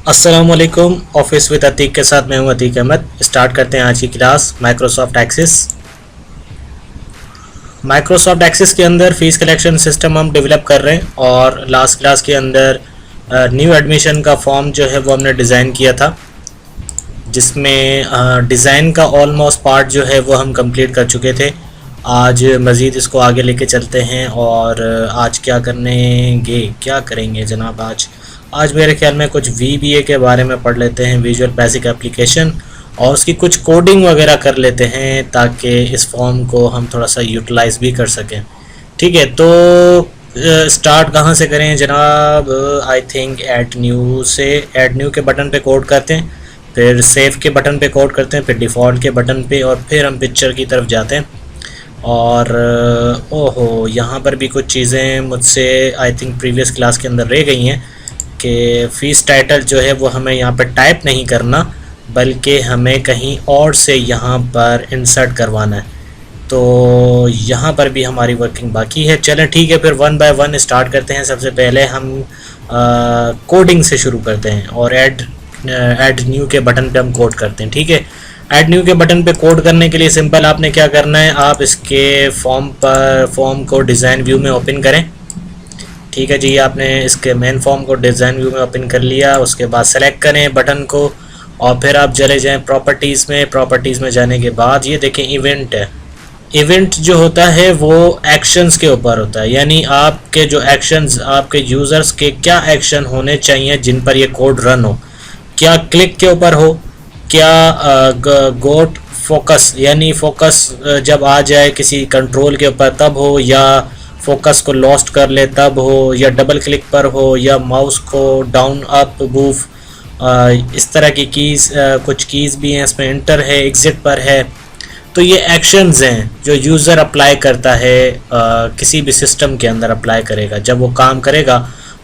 अस्सलामुअलैकुम। Office with Atiq के साथ मैं हूं अतीक अहमद। स्टार्ट करते हैं आज की class Microsoft Access. Microsoft Access के अंदर फ़ीस कलेक्शन सिस्टम हम डेवलप कर रहे हैं और लास्ट क्लास के अंदर न्यू एडमिशन का फॉर्म जो है वो हमने डिज़ाइन किया था, जिसमें डिज़ाइन का ऑलमोस्ट पार्ट जो है वो हम कंप्लीट कर चुके थे। आज मज़ीद इसको आगे लेके चलते हैं और आज क्या करेंगे जनाब। आज मेरे ख्याल में कुछ VBA के बारे में पढ़ लेते हैं, विजुअल बेसिक एप्लीकेशन, और उसकी कुछ कोडिंग वगैरह कर लेते हैं ताकि इस फॉर्म को हम थोड़ा सा यूटिलाइज़ भी कर सकें। ठीक है, तो स्टार्ट कहाँ से करें जनाब। आई थिंक ऐड न्यू से, ऐड न्यू के बटन पे कोड करते हैं, फिर सेव के बटन पे कोड करते हैं, फिर डिफ़ॉल्ट के बटन पे, और फिर हम पिक्चर की तरफ जाते हैं। और ओहो, यहाँ पर भी कुछ चीज़ें मुझसे आई थिंक प्रीवियस क्लास के अंदर रह गई हैं कि फ़ीस टाइटल जो है वो हमें यहाँ पर टाइप नहीं करना, बल्कि हमें कहीं और से यहाँ पर इंसर्ट करवाना है। तो यहाँ पर भी हमारी वर्किंग बाकी है। चलें ठीक है, फिर वन बाय वन स्टार्ट करते हैं। सबसे पहले हम कोडिंग से शुरू करते हैं और ऐड न्यू के बटन पे हम कोड करते हैं। ठीक है, ऐड न्यू के बटन पे कोड करने के लिए सिंपल आपने क्या करना है, आप इसके फॉर्म को डिज़ाइन व्यू में ओपन करें। ठीक है जी, आपने इसके मेन फॉर्म को डिज़ाइन व्यू में ओपन कर लिया। उसके बाद सेलेक्ट करें बटन को और फिर आप चले जाएं प्रॉपर्टीज़ में। प्रॉपर्टीज़ में जाने के बाद ये देखें इवेंट है। इवेंट जो होता है वो एक्शंस के ऊपर होता है, यानी आपके जो एक्शंस, आपके यूज़र्स के क्या एक्शन होने चाहिए जिन पर ये कोड रन हो। क्या क्लिक के ऊपर हो, क्या गोट फोकस यानी फोकस जब आ जाए किसी कंट्रोल के ऊपर तब हो, या फोकस को लॉस्ट कर ले तब हो, या डबल क्लिक पर हो, या माउस को डाउन अप मूव, इस तरह की कीज़, कुछ कीज़ भी हैं इसमें, इंटर है, एग्ज़िट पर है। तो ये एक्शंस हैं जो यूज़र अप्लाई करता है, किसी भी सिस्टम के अंदर अप्लाई करेगा। जब वो काम करेगा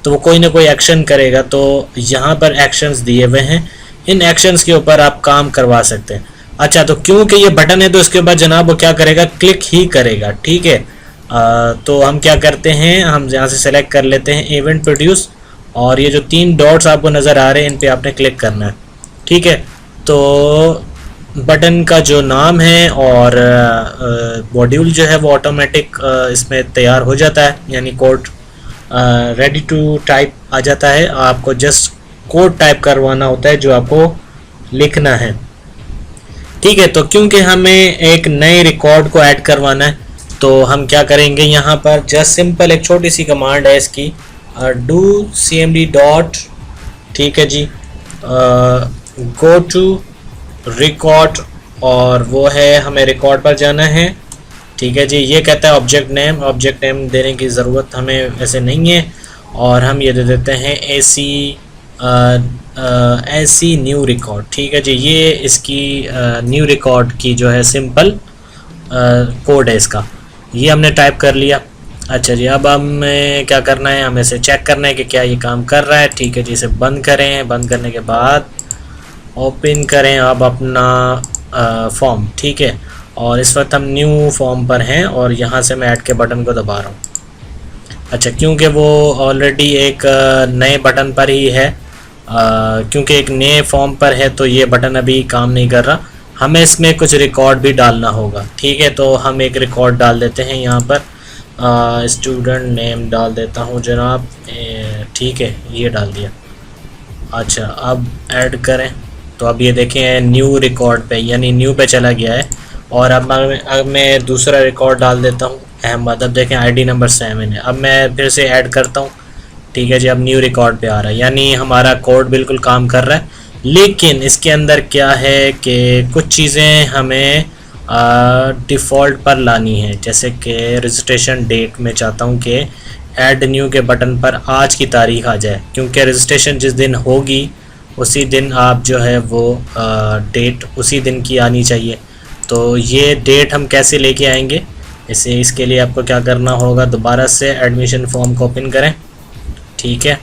तो वो कोई ना कोई एक्शन करेगा। तो यहाँ पर एक्शंस दिए हुए हैं, इन एक्शंस के ऊपर आप काम करवा सकते हैं। अच्छा, तो क्योंकि ये बटन है तो इसके बाद जनाब वो क्या करेगा, क्लिक ही करेगा। ठीक है, तो हम क्या करते हैं, हम यहाँ से सेलेक्ट कर लेते हैं इवेंट प्रोड्यूस, और ये जो 3 डॉट्स आपको नज़र आ रहे हैं इन पे आपने क्लिक करना है। ठीक है, तो बटन का जो नाम है और मॉड्यूल जो है वो ऑटोमेटिक इसमें तैयार हो जाता है, यानी कोड रेडी टू टाइप आ जाता है। आपको जस्ट कोड टाइप करवाना होता है जो आपको लिखना है। ठीक है, तो क्योंकि हमें एक नए रिकॉर्ड को ऐड करवाना है तो हम क्या करेंगे, यहाँ पर जस्ट सिंपल एक छोटी सी कमांड है इसकी, डू cmd डॉट, ठीक है जी, गो टू रिकॉर्ड, और वो है हमें रिकॉर्ड पर जाना है। ठीक है जी, ये कहता है ऑब्जेक्ट नेम देने की ज़रूरत हमें वैसे नहीं है, और हम ये दे देते हैं AC न्यू रिकॉर्ड। ठीक है जी, ये इसकी न्यू रिकॉर्ड की जो है सिंपल कोड है इसका, ये हमने टाइप कर लिया। अच्छा जी, अब हमें क्या करना है, हमें इसे चेक करना है कि क्या ये काम कर रहा है। ठीक है जी, इसे बंद करें। बंद करने के बाद ओपन करें अब अपना फॉर्म। ठीक है, और इस वक्त हम न्यू फॉर्म पर हैं और यहाँ से मैं ऐड के बटन को दबा रहा हूँ। अच्छा, क्योंकि वो ऑलरेडी एक नए बटन पर ही है, क्योंकि एक नए फॉर्म पर है तो ये बटन अभी काम नहीं कर रहा। हमें इसमें कुछ रिकॉर्ड भी डालना होगा। ठीक है, तो हम एक रिकॉर्ड डाल देते हैं यहाँ पर, स्टूडेंट नेम डाल देता हूँ जनाब। ठीक है, ये डाल दिया। अच्छा, अब ऐड करें तो अब ये देखें न्यू रिकॉर्ड पे, यानी न्यू पे चला गया है। और अब मैं दूसरा रिकॉर्ड डाल देता हूँ, अहमद। अब देखें ID नंबर 7 है। अब मैं फिर से ऐड करता हूँ। ठीक है जी, अब न्यू रिकॉर्ड पे आ रहा है, यानी हमारा कोड बिल्कुल काम कर रहा है। लेकिन इसके अंदर क्या है कि कुछ चीज़ें हमें डिफ़ॉल्ट पर लानी है, जैसे कि रजिस्ट्रेशन डेट में चाहता हूँ कि ऐड न्यू के बटन पर आज की तारीख आ जाए, क्योंकि रजिस्ट्रेशन जिस दिन होगी उसी दिन आप जो है वो डेट उसी दिन की आनी चाहिए। तो ये डेट हम कैसे लेके आएंगे, इसके लिए आपको क्या करना होगा, दोबारा से एडमिशन फॉर्म को ओपन करें। ठीक है,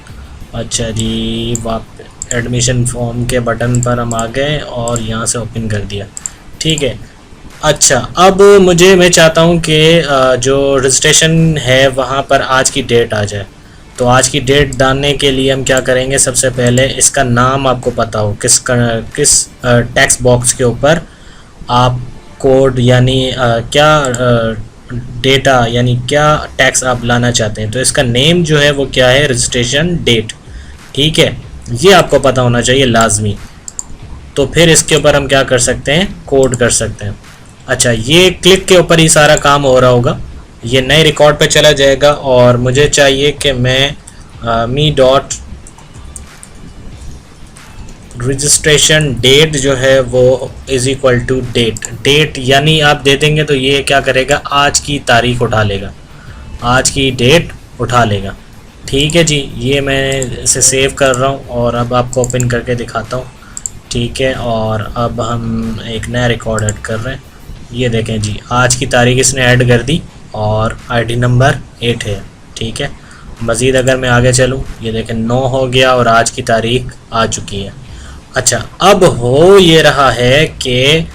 अच्छा जी, एडमिशन फॉर्म के बटन पर हम आ गए और यहाँ से ओपन कर दिया। ठीक है, अच्छा, अब मैं चाहता हूँ कि जो रजिस्ट्रेशन है वहाँ पर आज की डेट आ जाए। तो आज की डेट डालने के लिए हम क्या करेंगे, सबसे पहले इसका नाम आपको पता हो, किस टेक्स्ट बॉक्स के ऊपर आप कोड यानी क्या डेटा यानी क्या टैक्स आप लाना चाहते हैं। तो इसका नेम जो है वो क्या है, रजिस्ट्रेशन डेट। ठीक है, ये आपको पता होना चाहिए लाजमी। तो फिर इसके ऊपर हम क्या कर सकते हैं, कोड कर सकते हैं। अच्छा, ये क्लिक के ऊपर ही सारा काम हो रहा होगा, ये नए रिकॉर्ड पे चला जाएगा और मुझे चाहिए कि मैं मी डॉट रजिस्ट्रेशन डेट जो है वो इज़ इक्वल टू डेट यानी आप दे देंगे तो ये क्या करेगा, आज की तारीख उठा लेगा, आज की डेट उठा लेगा। ठीक है जी, ये मैं इसे सेव कर रहा हूँ और अब आपको ओपन करके दिखाता हूँ। ठीक है, और अब हम एक नया रिकॉर्ड ऐड कर रहे हैं। ये देखें जी, आज की तारीख इसने ऐड कर दी और आईडी नंबर 8 है। ठीक है, मज़ीद अगर मैं आगे चलूँ, ये देखें 9 हो गया और आज की तारीख आ चुकी है। अच्छा, अब हो ये रहा है कि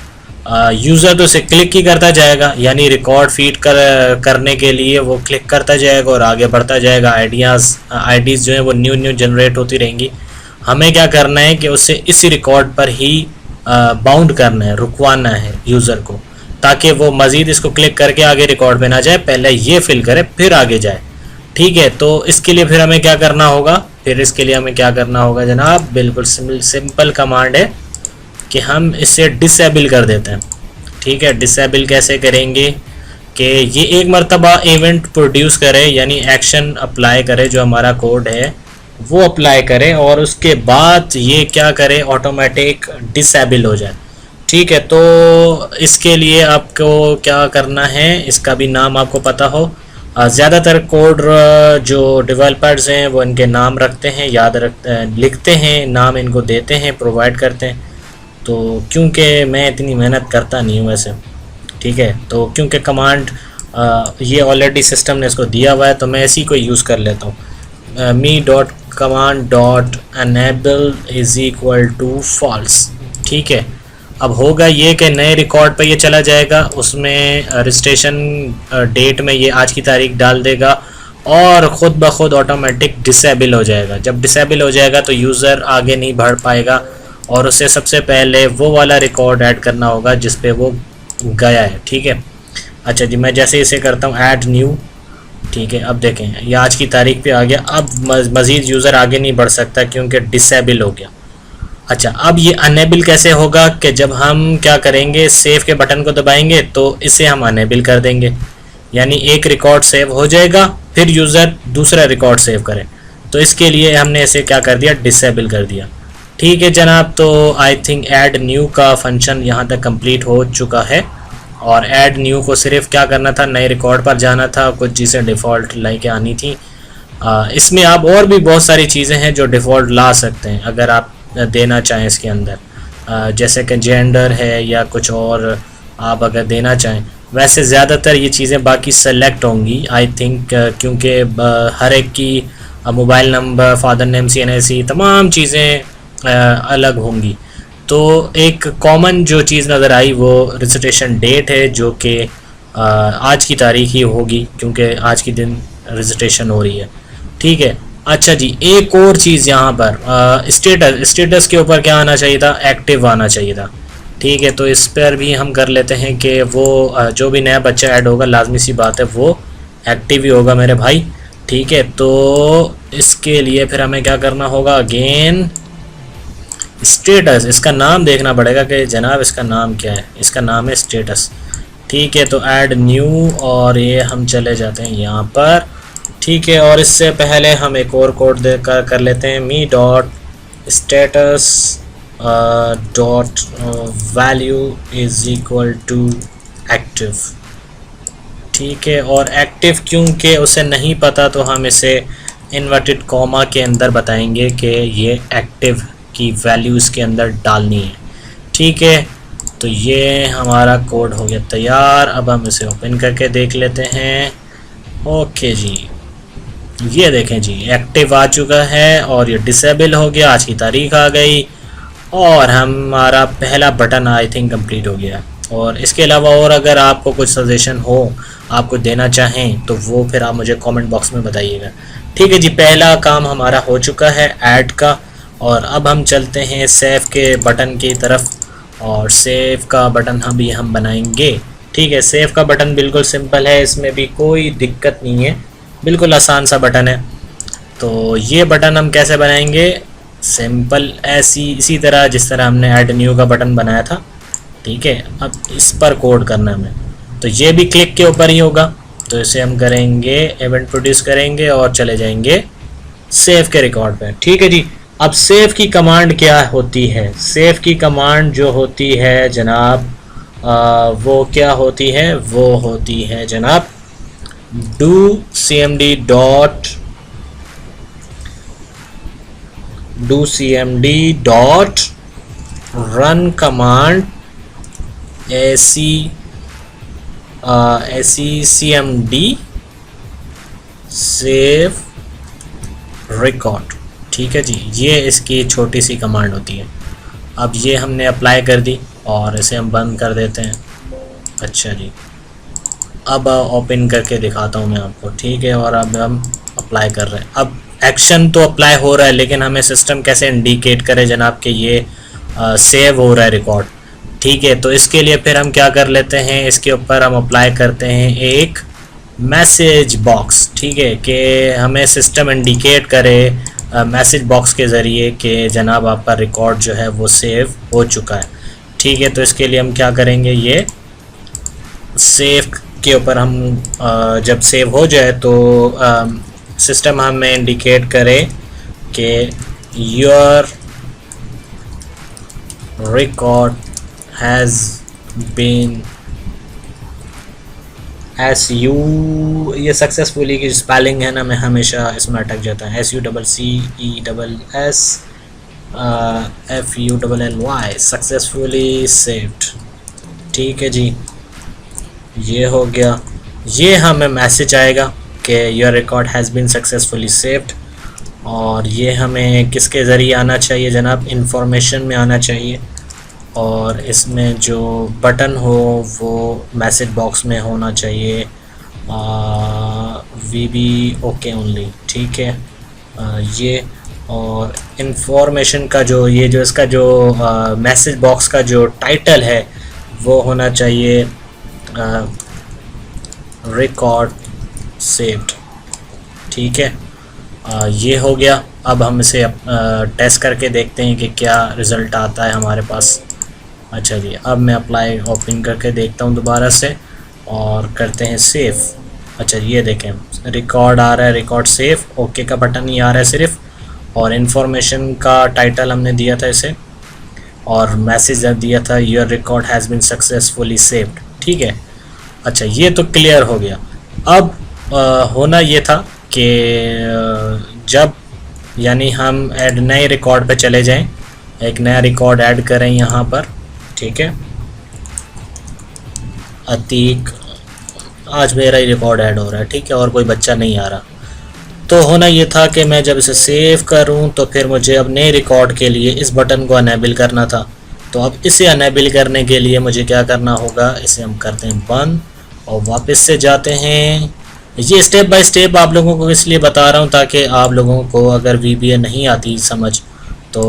यूज़र तो इसे क्लिक ही करता जाएगा, यानी रिकॉर्ड फीड करने के लिए वो क्लिक करता जाएगा और आगे बढ़ता जाएगा। आईडीज़ जो है वो न्यू जनरेट होती रहेंगी। हमें क्या करना है कि उसे इसी रिकॉर्ड पर ही बाउंड करना है, रुकवाना है यूज़र को, ताकि वो मज़ीद इसको क्लिक करके आगे रिकॉर्ड पे ना जाए, पहले ये फिल करे फिर आगे जाए। ठीक है, तो इसके लिए फिर हमें क्या करना होगा, जनाब, बिल्कुल सिंपल कमांड है कि हम इसे डिसेबल कर देते हैं। ठीक है, डिसेबल कैसे करेंगे कि ये एक मरतबा इवेंट प्रोड्यूस करे, यानी एक्शन अप्लाई करे, जो हमारा कोड है वो अप्लाई करे और उसके बाद ये क्या करे, ऑटोमेटिक डिसेबल हो जाए। ठीक है, तो इसके लिए आपको क्या करना है, इसका भी नाम आपको पता हो। ज़्यादातर कोड जो डेवलपर्स हैं वो इनके नाम रखते हैं, लिखते हैं, नाम इनको देते हैं, प्रोवाइड करते हैं। तो क्योंकि मैं इतनी मेहनत करता नहीं हूँ वैसे, ठीक है, तो क्योंकि कमांड ये ऑलरेडी सिस्टम ने इसको दिया हुआ है तो मैं इसी को यूज़ कर लेता हूँ। Me dot command dot enable is equal to false. ठीक है, अब होगा ये कि नए रिकॉर्ड पे ये चला जाएगा, उसमें रजिस्ट्रेशन डेट में ये आज की तारीख डाल देगा और ख़ुद ब खुद ऑटोमेटिक डिसेबल हो जाएगा। जब डिसेबल हो जाएगा तो यूज़र आगे नहीं बढ़ पाएगा और उसे सबसे पहले वो वाला रिकॉर्ड ऐड करना होगा जिस पे वो गया है। ठीक है, अच्छा जी, मैं जैसे इसे करता हूँ ऐड न्यू। ठीक है, अब देखें ये आज की तारीख पे आ गया। अब मज़ीद यूज़र आगे नहीं बढ़ सकता क्योंकि डिसेबल हो गया। अच्छा, अब ये अनेबल कैसे होगा कि जब हम क्या करेंगे, सेव के बटन को दबाएंगे तो इसे हम अनेबल कर देंगे, यानी एक रिकॉर्ड सेव हो जाएगा फिर यूज़र दूसरा रिकॉर्ड सेव करे। तो इसके लिए हमने इसे क्या कर दिया, डिसेबल कर दिया। ठीक है जनाब, तो आई थिंक ऐड न्यू का फंक्शन यहाँ तक कंप्लीट हो चुका है और ऐड न्यू को सिर्फ क्या करना था, नए रिकॉर्ड पर जाना था, कुछ चीज़ें डिफ़ॉल्ट लेके आनी थी। इसमें आप और भी बहुत सारी चीज़ें हैं जो डिफ़ॉल्ट ला सकते हैं अगर आप देना चाहें इसके अंदर, जैसे कि जेंडर है या कुछ और आप अगर देना चाहें। वैसे ज़्यादातर ये चीज़ें बाकी सेलेक्ट होंगी आई थिंक, क्योंकि हर एक की mobile number, father name, CNAC, तमाम चीज़ें अलग होंगी। तो एक कॉमन जो चीज़ नज़र आई वो रजिस्ट्रेशन डेट है, जो कि आज की तारीख ही होगी क्योंकि आज की दिन रजिस्ट्रेशन हो रही है। ठीक है, अच्छा जी, एक और चीज़ यहाँ पर स्टेटस के ऊपर क्या आना चाहिए था, एक्टिव आना चाहिए था। ठीक है, तो इस पर भी हम कर लेते हैं कि वो जो भी नया बच्चा ऐड होगा लाजमी सी बात है वो एक्टिव ही होगा मेरे भाई। ठीक है, तो इसके लिए फिर हमें क्या करना होगा, अगेन स्टेटस, इसका नाम देखना पड़ेगा कि जनाब इसका नाम क्या है। इसका नाम है स्टेटस। ठीक है, तो ऐड न्यू और ये हम चले जाते हैं यहाँ पर। ठीक है, और इससे पहले हम एक और कोड कर लेते हैं, me dot status dot value is equal to active. ठीक है, और एक्टिव क्योंकि उसे नहीं पता तो हम इसे इन्वर्टेड कॉमा के अंदर बताएंगे कि ये एक्टिव की वैल्यू इसके अंदर डालनी है। ठीक है, तो ये हमारा कोड हो गया तैयार। अब हम इसे ओपन करके देख लेते हैं। ओके जी, ये देखें जी, एक्टिव आ चुका है और ये डिसेबल हो गया, आज की तारीख आ गई और हमारा पहला बटन आई थिंक कंप्लीट हो गया। और इसके अलावा और अगर आपको कुछ सजेशन हो, आपको देना चाहें, तो वो फिर आप मुझे कमेंट बॉक्स में बताइएगा। ठीक है जी, पहला काम हमारा हो चुका है ऐड का। और अब हम चलते हैं सेव के बटन की तरफ, और सेव का बटन हम बनाएंगे। ठीक है, सेव का बटन बिल्कुल सिंपल है, इसमें भी कोई दिक्कत नहीं है, बिल्कुल आसान सा बटन है। तो ये बटन हम कैसे बनाएंगे, सिंपल ऐसी इसी तरह जिस तरह हमने ऐड न्यू का बटन बनाया था। ठीक है, अब इस पर कोड करना है हमें, तो ये भी क्लिक के ऊपर ही होगा। तो इसे हम करेंगे, इवेंट प्रोड्यूस करेंगे और चले जाएंगे सेव के रिकॉर्ड पे। ठीक है जी, अब सेव की कमांड क्या होती है, सेव की कमांड जो होती है जनाब वो क्या होती है, वो होती है जनाब do cmd dot run command cmd save record. ठीक है जी, ये इसकी छोटी सी कमांड होती है। अब ये हमने अप्लाई कर दी और इसे हम बंद कर देते हैं। अच्छा जी, अब ओपन करके दिखाता हूँ मैं आपको। ठीक है, और अब हम अप्लाई कर रहे हैं। अब एक्शन तो अप्लाई हो रहा है, लेकिन हमें सिस्टम कैसे इंडिकेट करे जनाब कि ये सेव हो रहा है रिकॉर्ड। ठीक है, तो इसके लिए फिर हम क्या कर लेते हैं, इसके ऊपर हम अप्लाई करते हैं एक मैसेज बॉक्स। ठीक है, कि हमें सिस्टम इंडिकेट करे मैसेज बॉक्स के ज़रिए कि जनाब आपका रिकॉर्ड जो है वो सेव हो चुका है। ठीक है, तो इसके लिए हम क्या करेंगे, ये सेव के ऊपर हम जब सेव हो जाए तो सिस्टम हमें इंडिकेट करे कि your record has been S U, ये सक्सेसफुली की स्पेलिंग है ना, मैं हमेशा इसमें अटक जाता है, SUCCESSFULLY, सक्सेसफुली सेव्ड। ठीक है जी, ये हो गया। ये हमें मैसेज आएगा कि your record has been successfully saved. और ये हमें किसके ज़रिए आना चाहिए जनाब, इंफॉर्मेशन में आना चाहिए, और इसमें जो बटन हो वो मैसेज बॉक्स में होना चाहिए VB ओके ओनली। ठीक है, ये और इंफॉर्मेशन का जो ये जो इसका जो मैसेज बॉक्स का जो टाइटल है वो होना चाहिए रिकॉर्ड सेव्ड। ठीक है, ये हो गया। अब हम इसे टेस्ट करके देखते हैं कि क्या रिज़ल्ट आता है हमारे पास। अच्छा जी, अब मैं अप्लाई ओपन करके देखता हूँ दोबारा से, और करते हैं सेव। अच्छा, ये देखें रिकॉर्ड आ रहा है, रिकॉर्ड सेव, ओके का बटन ही आ रहा है सिर्फ, और इन्फॉर्मेशन का टाइटल हमने दिया था इसे, और मैसेज दिया था your record has been successfully saved. ठीक है, अच्छा ये तो क्लियर हो गया। अब होना ये था कि जब यानी हम ऐड नए रिकॉर्ड पे चले जाएं, एक नया रिकॉर्ड ऐड करें यहाँ पर। ठीक है, अतीक, आज मेरा ही रिकॉर्ड ऐड हो रहा है। ठीक है, और कोई बच्चा नहीं आ रहा। तो होना ये था कि मैं जब इसे सेव करूं तो फिर मुझे अब नए रिकॉर्ड के लिए इस बटन को अनेबल करना था। तो अब इसे अनेबल करने के लिए मुझे क्या करना होगा, इसे हम करते हैं बंद और वापस से जाते हैं। ये स्टेप बाय स्टेप आप लोगों को इसलिए बता रहा हूँ ताकि आप लोगों को अगर VBA नहीं आती समझ तो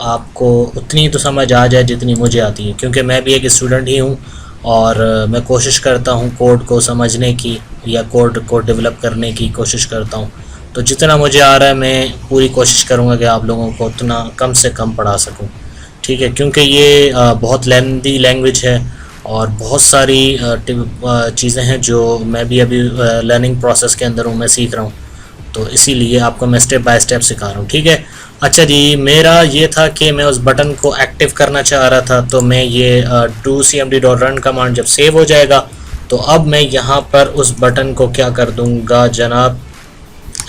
आपको उतनी तो समझ आ जाए जितनी मुझे आती है, क्योंकि मैं भी एक स्टूडेंट ही हूँ और मैं कोशिश करता हूँ कोड को समझने की या कोड को डेवलप करने की कोशिश करता हूँ। तो जितना मुझे आ रहा है मैं पूरी कोशिश करूँगा कि आप लोगों को उतना कम से कम पढ़ा सकूँ। ठीक है, क्योंकि ये बहुत लेंथी लैंग्वेज है और बहुत सारी चीज़ें हैं जो मैं भी अभी लर्निंग प्रोसेस के अंदर हूँ, मैं सीख रहा हूँ, तो इसीलिए आपको मैं स्टेप बाय स्टेप सिखा रहा हूँ। ठीक है, अच्छा जी, मेरा ये था कि मैं उस बटन को एक्टिव करना चाह रहा था, तो मैं ये do cmd.run कमांड जब सेव हो जाएगा तो अब मैं यहाँ पर उस बटन को क्या कर दूँगा जनाब,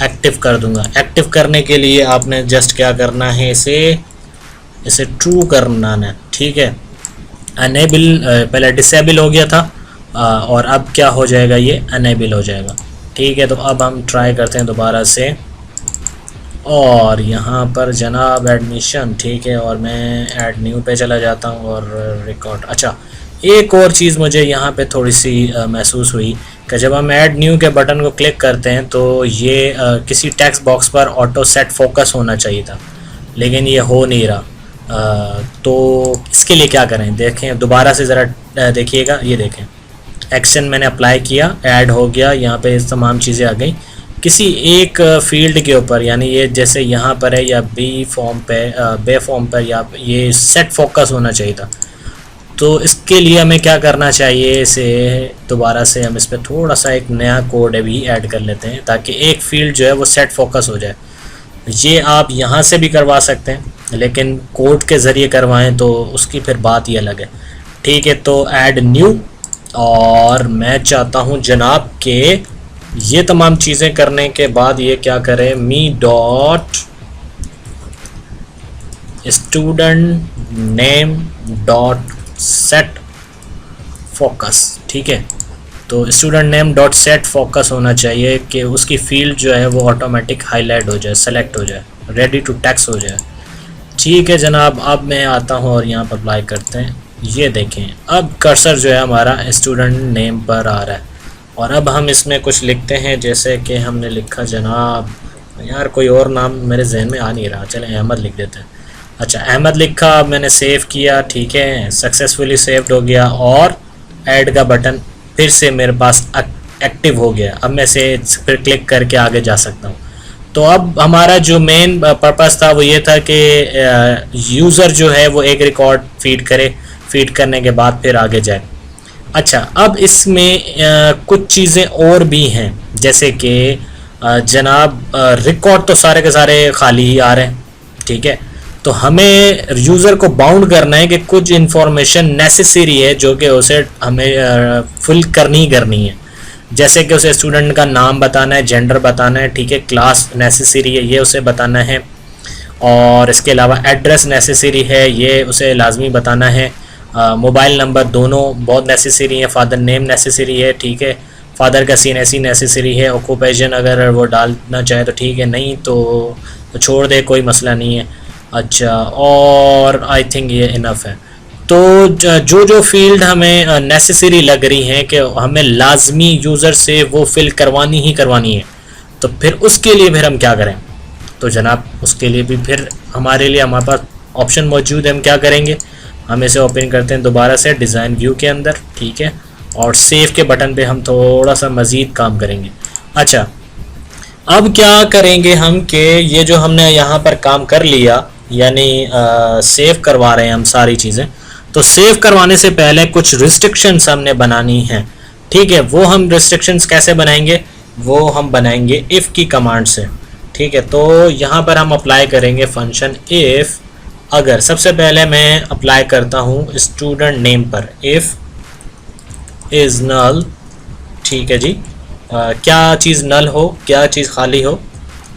एक्टिव कर दूँगा। एक्टिव करने के लिए आपने जस्ट क्या करना है, इसे ट्रू करना है। ठीक है, अनेबल पहले डिसेबल हो गया था और अब क्या हो जाएगा, ये अनेबल हो जाएगा। ठीक है, तो अब हम ट्राई करते हैं दोबारा से, और यहाँ पर जनाब एडमिशन। ठीक है, और मैं ऐड न्यू पे चला जाता हूँ और रिकॉर्ड। अच्छा, एक और चीज़ मुझे यहाँ पे थोड़ी सी महसूस हुई कि जब हम ऐड न्यू के बटन को क्लिक करते हैं तो ये किसी टेक्स्ट बॉक्स पर ऑटो सेट फोकस होना चाहिए था, लेकिन ये हो नहीं रहा। तो इसके लिए क्या करें, देखें दोबारा से ज़रा देखिएगा। ये देखें, एक्शन मैंने अप्लाई किया, ऐड हो गया, यहाँ पे तमाम चीज़ें आ गई किसी एक फील्ड के ऊपर, यानी ये जैसे यहाँ पर है या बी फॉर्म पे, बे फॉर्म पर, या ये सेट फोकस होना चाहिए था। तो इसके लिए हमें क्या करना चाहिए, इसे दोबारा से हम इस पर थोड़ा सा एक नया कोड भी ऐड कर लेते हैं ताकि एक फील्ड जो है वो सेट फोकस हो जाए। ये आप यहाँ से भी करवा सकते हैं, लेकिन कोड के ज़रिए करवाएं तो उसकी फिर बात ही अलग है। ठीक है, तो ऐड न्यू, और मैं चाहता हूँ जनाब के ये तमाम चीज़ें करने के बाद ये क्या करें, me dot student name dot set focus. ठीक है, तो student name dot set focus होना चाहिए कि उसकी फील्ड जो है वो ऑटोमेटिक हाईलाइट हो जाए, सेलेक्ट हो जाए, रेडी टू टेक्स्ट हो जाए। ठीक है जनाब, अब मैं आता हूँ और यहाँ पर अप्लाई करते हैं। ये देखें, अब कर्सर जो है हमारा स्टूडेंट नेम पर आ रहा है, और अब हम इसमें कुछ लिखते हैं, जैसे कि हमने लिखा जनाब, यार कोई और नाम मेरे जहन में आ नहीं रहा, चलें अहमद लिख देते हैं। अच्छा, अहमद लिखा, अब मैंने सेव किया, ठीक है, सक्सेसफुली सेव्ड हो गया, और ऐड का बटन फिर से मेरे पास एक्टिव हो गया। अब मैं से फिर क्लिक करके आगे जा सकता हूँ। तो अब हमारा जो मेन पर्पस था वो ये था कि यूज़र जो है वो एक रिकॉर्ड फीड करे, फीड करने के बाद फिर आगे जाए। अच्छा, अब इसमें कुछ चीज़ें और भी हैं, जैसे कि जनाब रिकॉर्ड तो सारे के सारे खाली ही आ रहे हैं। ठीक है, तो हमें यूज़र को बाउंड करना है कि कुछ इंफॉर्मेशन नेसेसरी है जो कि उसे हमें फुल करनी है, जैसे कि उसे स्टूडेंट का नाम बताना है, जेंडर बताना है, ठीक है, क्लास नेसेसरी है ये उसे बताना है, और इसके अलावा एड्रेस नेसेसरी है ये उसे लाजमी बताना है, मोबाइल नंबर दोनों बहुत नेसेसरी है, फादर नेम नेसेसरी है, ठीक है, फादर का CNC नेसेसरी है, ऑक्यूपेशन अगर वो डालना चाहे तो ठीक है, नहीं तो छोड़ दे, कोई मसला नहीं है। अच्छा, और आई थिंक ये इनफ है। तो जो जो फील्ड हमें नेसेसरी लग रही हैं कि हमें लाजमी यूज़र से वो फिल करवानी है, तो फिर उसके लिए फिर हम क्या करें, तो जनाब उसके लिए भी फिर हमारे पास ऑप्शन मौजूद है। हम क्या करेंगे, हम इसे ओपन करते हैं दोबारा से डिज़ाइन व्यू के अंदर, ठीक है, और सेव के बटन पे हम थोड़ा सा मज़ीद काम करेंगे। अच्छा, अब क्या करेंगे हम कि ये जो हमने यहाँ पर काम कर लिया, यानी सेव करवा रहे हैं हम सारी चीज़ें, तो सेव करवाने से पहले कुछ रिस्ट्रिक्शंस हमने बनानी हैं। ठीक है, वो हम रिस्ट्रिक्शंस कैसे बनाएंगे, वो हम बनाएंगे इफ़ की कमांड से। ठीक है, तो यहाँ पर हम अप्लाई करेंगे फंक्शन इफ़। अगर सबसे पहले मैं अप्लाई करता हूँ स्टूडेंट नेम पर, इफ़ इज़ नल, ठीक है जी, क्या चीज़ नल हो, क्या चीज़ खाली हो,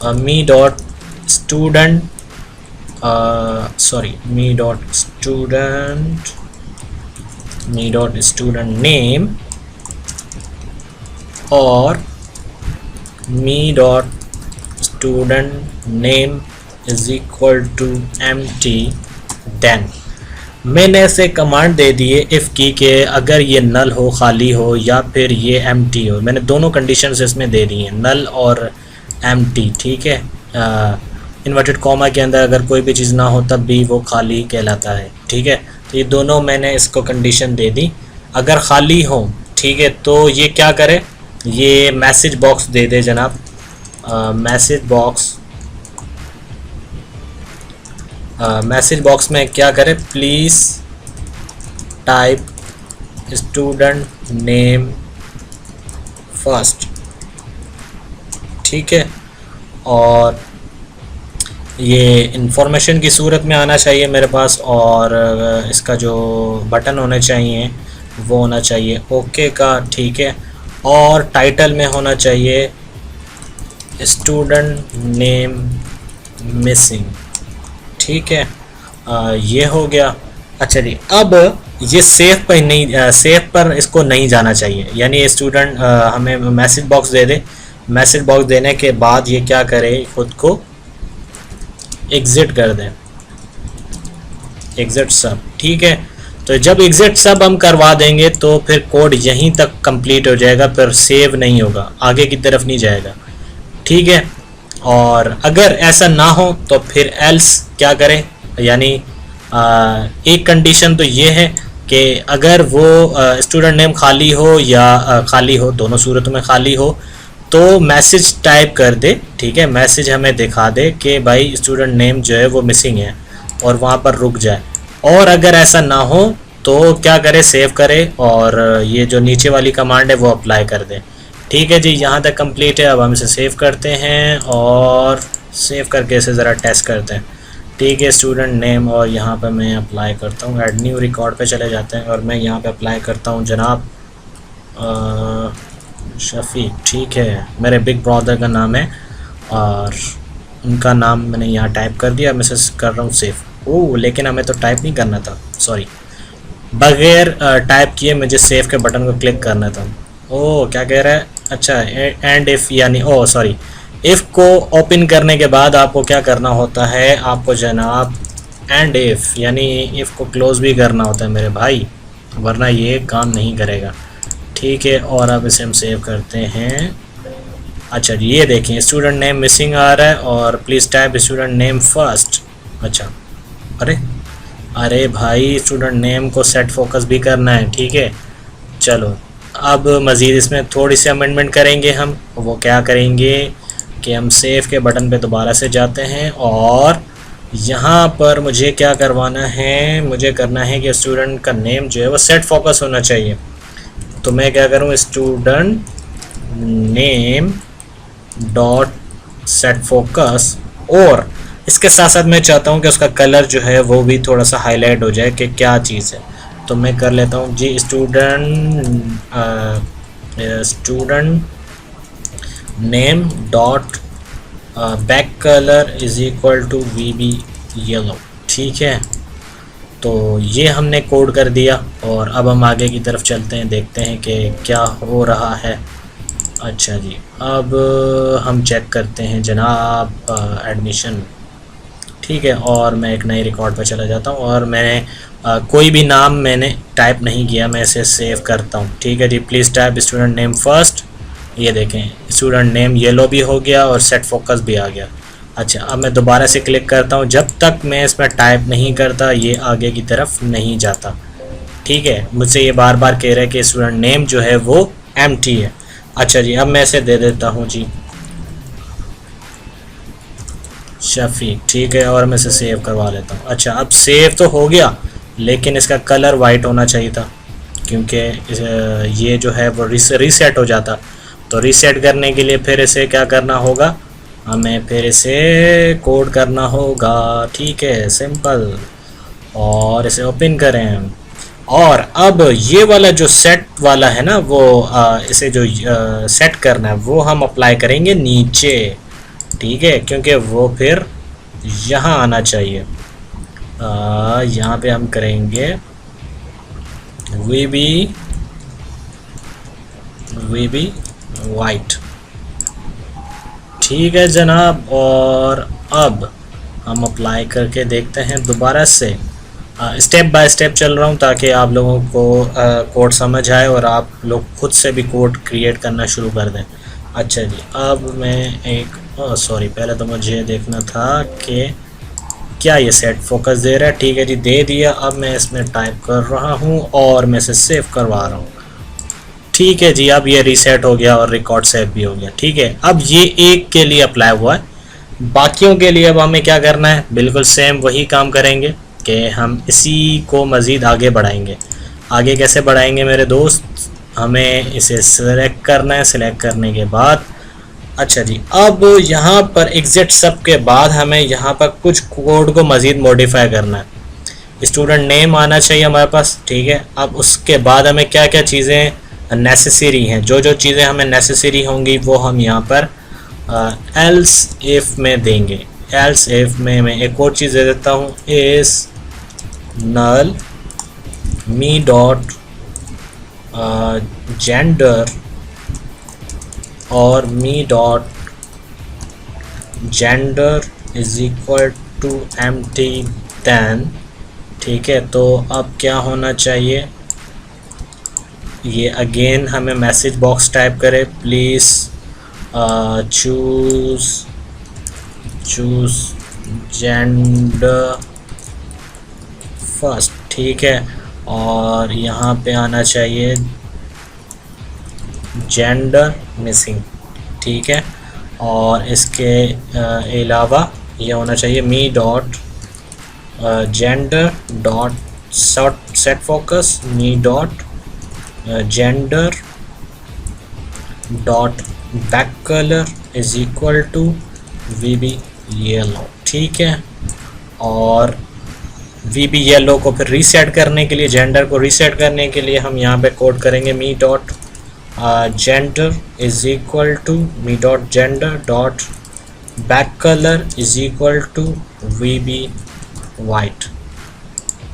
me dot student me dot student name, और me dot student name is equal to empty। Then मैंने ऐसे कमांड दे दिए इफ़ की कि अगर ये नल हो, खाली हो, या फिर ये empty हो। मैंने दोनों कंडीशंस इसमें दे दी हैं, नल और empty। ठीक है, इन्वर्टेड कॉमा के अंदर अगर कोई भी चीज़ ना हो तब भी वो खाली कहलाता है। ठीक है, तो ये दोनों मैंने इसको कंडीशन दे दी। अगर खाली हो, ठीक है, तो ये क्या करे, ये मैसेज बॉक्स दे दे जनाब, मैसेज बॉक्स में क्या करे, please type student name first. ठीक है, और ये इंफॉर्मेशन की सूरत में आना चाहिए मेरे पास, और इसका जो बटन होने चाहिए वो होना चाहिए ओके का। ठीक है, और टाइटल में होना चाहिए स्टूडेंट नेम मिसिंग। ठीक है, ये हो गया। अच्छा जी, अब ये सेव पर नहीं, सेव पर इसको नहीं जाना चाहिए, यानी स्टूडेंट हमें मैसेज बॉक्स दे दे, मैसेज बॉक्स देने के बाद ये क्या करे, खुद को एग्ज़िट कर दें, एग्ज़िट सब। ठीक है, तो जब एग्जिट सब हम करवा देंगे तो फिर कोड यहीं तक कंप्लीट हो जाएगा, फिर सेव नहीं होगा, आगे की तरफ नहीं जाएगा। ठीक है, और अगर ऐसा ना हो तो फिर एल्स क्या करें, यानी एक कंडीशन तो ये है कि अगर वो स्टूडेंट नेम खाली हो या खाली हो, दोनों सूरतों में खाली हो, तो मैसेज टाइप कर दे। ठीक है, मैसेज हमें दिखा दे कि भाई स्टूडेंट नेम जो है वो मिसिंग है, और वहाँ पर रुक जाए। और अगर ऐसा ना हो तो क्या करे, सेव करे और ये जो नीचे वाली कमांड है वो अप्लाई कर दे। ठीक है जी, यहाँ तक कंप्लीट है। अब हम इसे सेव करते हैं और सेव करके इसे ज़रा टेस्ट करते हैं। ठीक है, स्टूडेंट नेम, और यहाँ पे मैं अप्लाई करता हूँ, ऐड न्यू रिकॉर्ड पे चले जाते हैं और मैं यहाँ पे अप्लाई करता हूँ जनाब शफीक। ठीक है, मेरे बिग ब्रदर का नाम है और उनका नाम मैंने यहाँ टाइप कर दिया। मैं इसे कर रहा हूँ सेव। ओह, लेकिन हमें तो टाइप नहीं करना था, सॉरी, बगैर टाइप किए मुझे सेव के बटन को क्लिक करना था। ओह, क्या कह रहा है, अच्छा, एंड इफ़, यानी ओह सॉरी, इफ़ को ओपन करने के बाद आपको क्या करना होता है, आपको जनाब एंड इफ़ यानी इफ़ को क्लोज़ भी करना होता है मेरे भाई, वरना ये काम नहीं करेगा। ठीक है, और अब इसे हम सेव करते हैं। अच्छा जी, ये देखें स्टूडेंट नेम मिसिंग आ रहा है और please type student name first. अच्छा, अरे भाई, स्टूडेंट नेम को सेट फोकस भी करना है। ठीक है, चलो अब मज़ीद इसमें थोड़ी सी अमेंडमेंट करेंगे हम। वो क्या करेंगे कि हम सेव के बटन पे दोबारा से जाते हैं और यहाँ पर मुझे क्या करवाना है, मुझे करना है कि स्टूडेंट का नेम जो है वो सेट फोकस होना चाहिए। तो मैं क्या करूँ, student name dot set focus, और इसके साथ साथ मैं चाहता हूँ कि उसका कलर जो है वो भी थोड़ा सा हाईलाइट हो जाए कि क्या चीज़ है। तो मैं कर लेता हूँ जी student name dot back colour is equal to VB yellow. ठीक है, तो ये हमने कोड कर दिया और अब हम आगे की तरफ चलते हैं, देखते हैं कि क्या हो रहा है। अच्छा जी, अब हम चेक करते हैं जनाब एडमिशन। ठीक है, और मैं एक नए रिकॉर्ड पर चला जाता हूँ और मैंने कोई भी नाम मैंने टाइप नहीं किया, मैं इसे सेव करता हूँ। ठीक है जी, please type student name first. ये देखें स्टूडेंट नेम येलो भी हो गया और सेट फोकस भी आ गया। अच्छा, अब मैं दोबारा से क्लिक करता हूँ, जब तक मैं इसमें टाइप नहीं करता ये आगे की तरफ नहीं जाता। ठीक है, मुझसे ये बार बार कह रहा है कि स्टूडेंट नेम जो है वो एम्प्टी है। अच्छा जी, अब मैं इसे दे देता हूँ जी शफीक। ठीक है, और मैं इसे सेव करवा लेता हूँ। अच्छा, अब सेव तो हो गया लेकिन इसका कलर वाइट होना चाहिए था, क्योंकि ये जो है वो रीसेट हो जाता। तो रीसेट करने के लिए फिर इसे क्या करना होगा, हमें फिर इसे कोड करना होगा। ठीक है, सिंपल, और इसे ओपन करें और अब ये वाला जो सेट वाला है ना वो इसे जो सेट करना है वो हम अप्लाई करेंगे नीचे। ठीक है, क्योंकि वो फिर यहाँ आना चाहिए। यहाँ पे हम करेंगे VB वाइट। ठीक है जनाब, और अब हम अप्लाई करके देखते हैं दोबारा से। स्टेप बाय स्टेप चल रहा हूँ ताकि आप लोगों को कोड समझ आए और आप लोग खुद से भी कोड क्रिएट करना शुरू कर दें। अच्छा जी, अब मैं एक सॉरी, पहले तो मुझे देखना था कि क्या ये सेट फोकस दे रहा है। ठीक है जी, दे दिया। अब मैं इसमें टाइप कर रहा हूँ और मैं इसे सेव करवा रहा हूँ। ठीक है जी, अब ये रीसेट हो गया और रिकॉर्ड सेव भी हो गया। ठीक है, अब ये एक के लिए अप्लाई हुआ है, बाकियों के लिए अब हमें क्या करना है, बिल्कुल सेम वही काम करेंगे कि हम इसी को मज़ीद आगे बढ़ाएंगे। आगे कैसे बढ़ाएंगे मेरे दोस्त, हमें इसे सिलेक्ट करना है। सिलेक्ट करने के बाद अच्छा जी, अब यहाँ पर एग्जिट सब के बाद हमें यहाँ पर कुछ कोड को मज़ीद मॉडिफाई करना है। स्टूडेंट नेम आना चाहिए हमारे पास। ठीक है, अब उसके बाद हमें क्या क्या चीज़ें नेसेसरी हैं, जो जो चीज़ें हमें नेसेसरी होंगी वो हम यहाँ पर एल्स इफ़ में देंगे। एल्स इफ़ में मैं एक और चीज़ दे देता हूँ, इस नल मी डॉट जेंडर और me dot gender is equal to empty then. ठीक है, तो अब क्या होना चाहिए, ये अगेन हमें मैसेज बॉक्स टाइप करे, प्लीज़ चूज़ जेंडर फर्स्ट। ठीक है, और यहाँ पे आना चाहिए जेंडर मिसिंग। ठीक है, और इसके अलावा ये होना चाहिए me dot gender dot set focus, me dot gender dot back colour is equal to VB yellow. ठीक है, और VB येलो को फिर रीसेट करने के लिए, जेंडर को रीसेट करने के लिए हम यहाँ पे कोड करेंगे me dot gender is equal to me dot gender dot back colour is equal to VB white.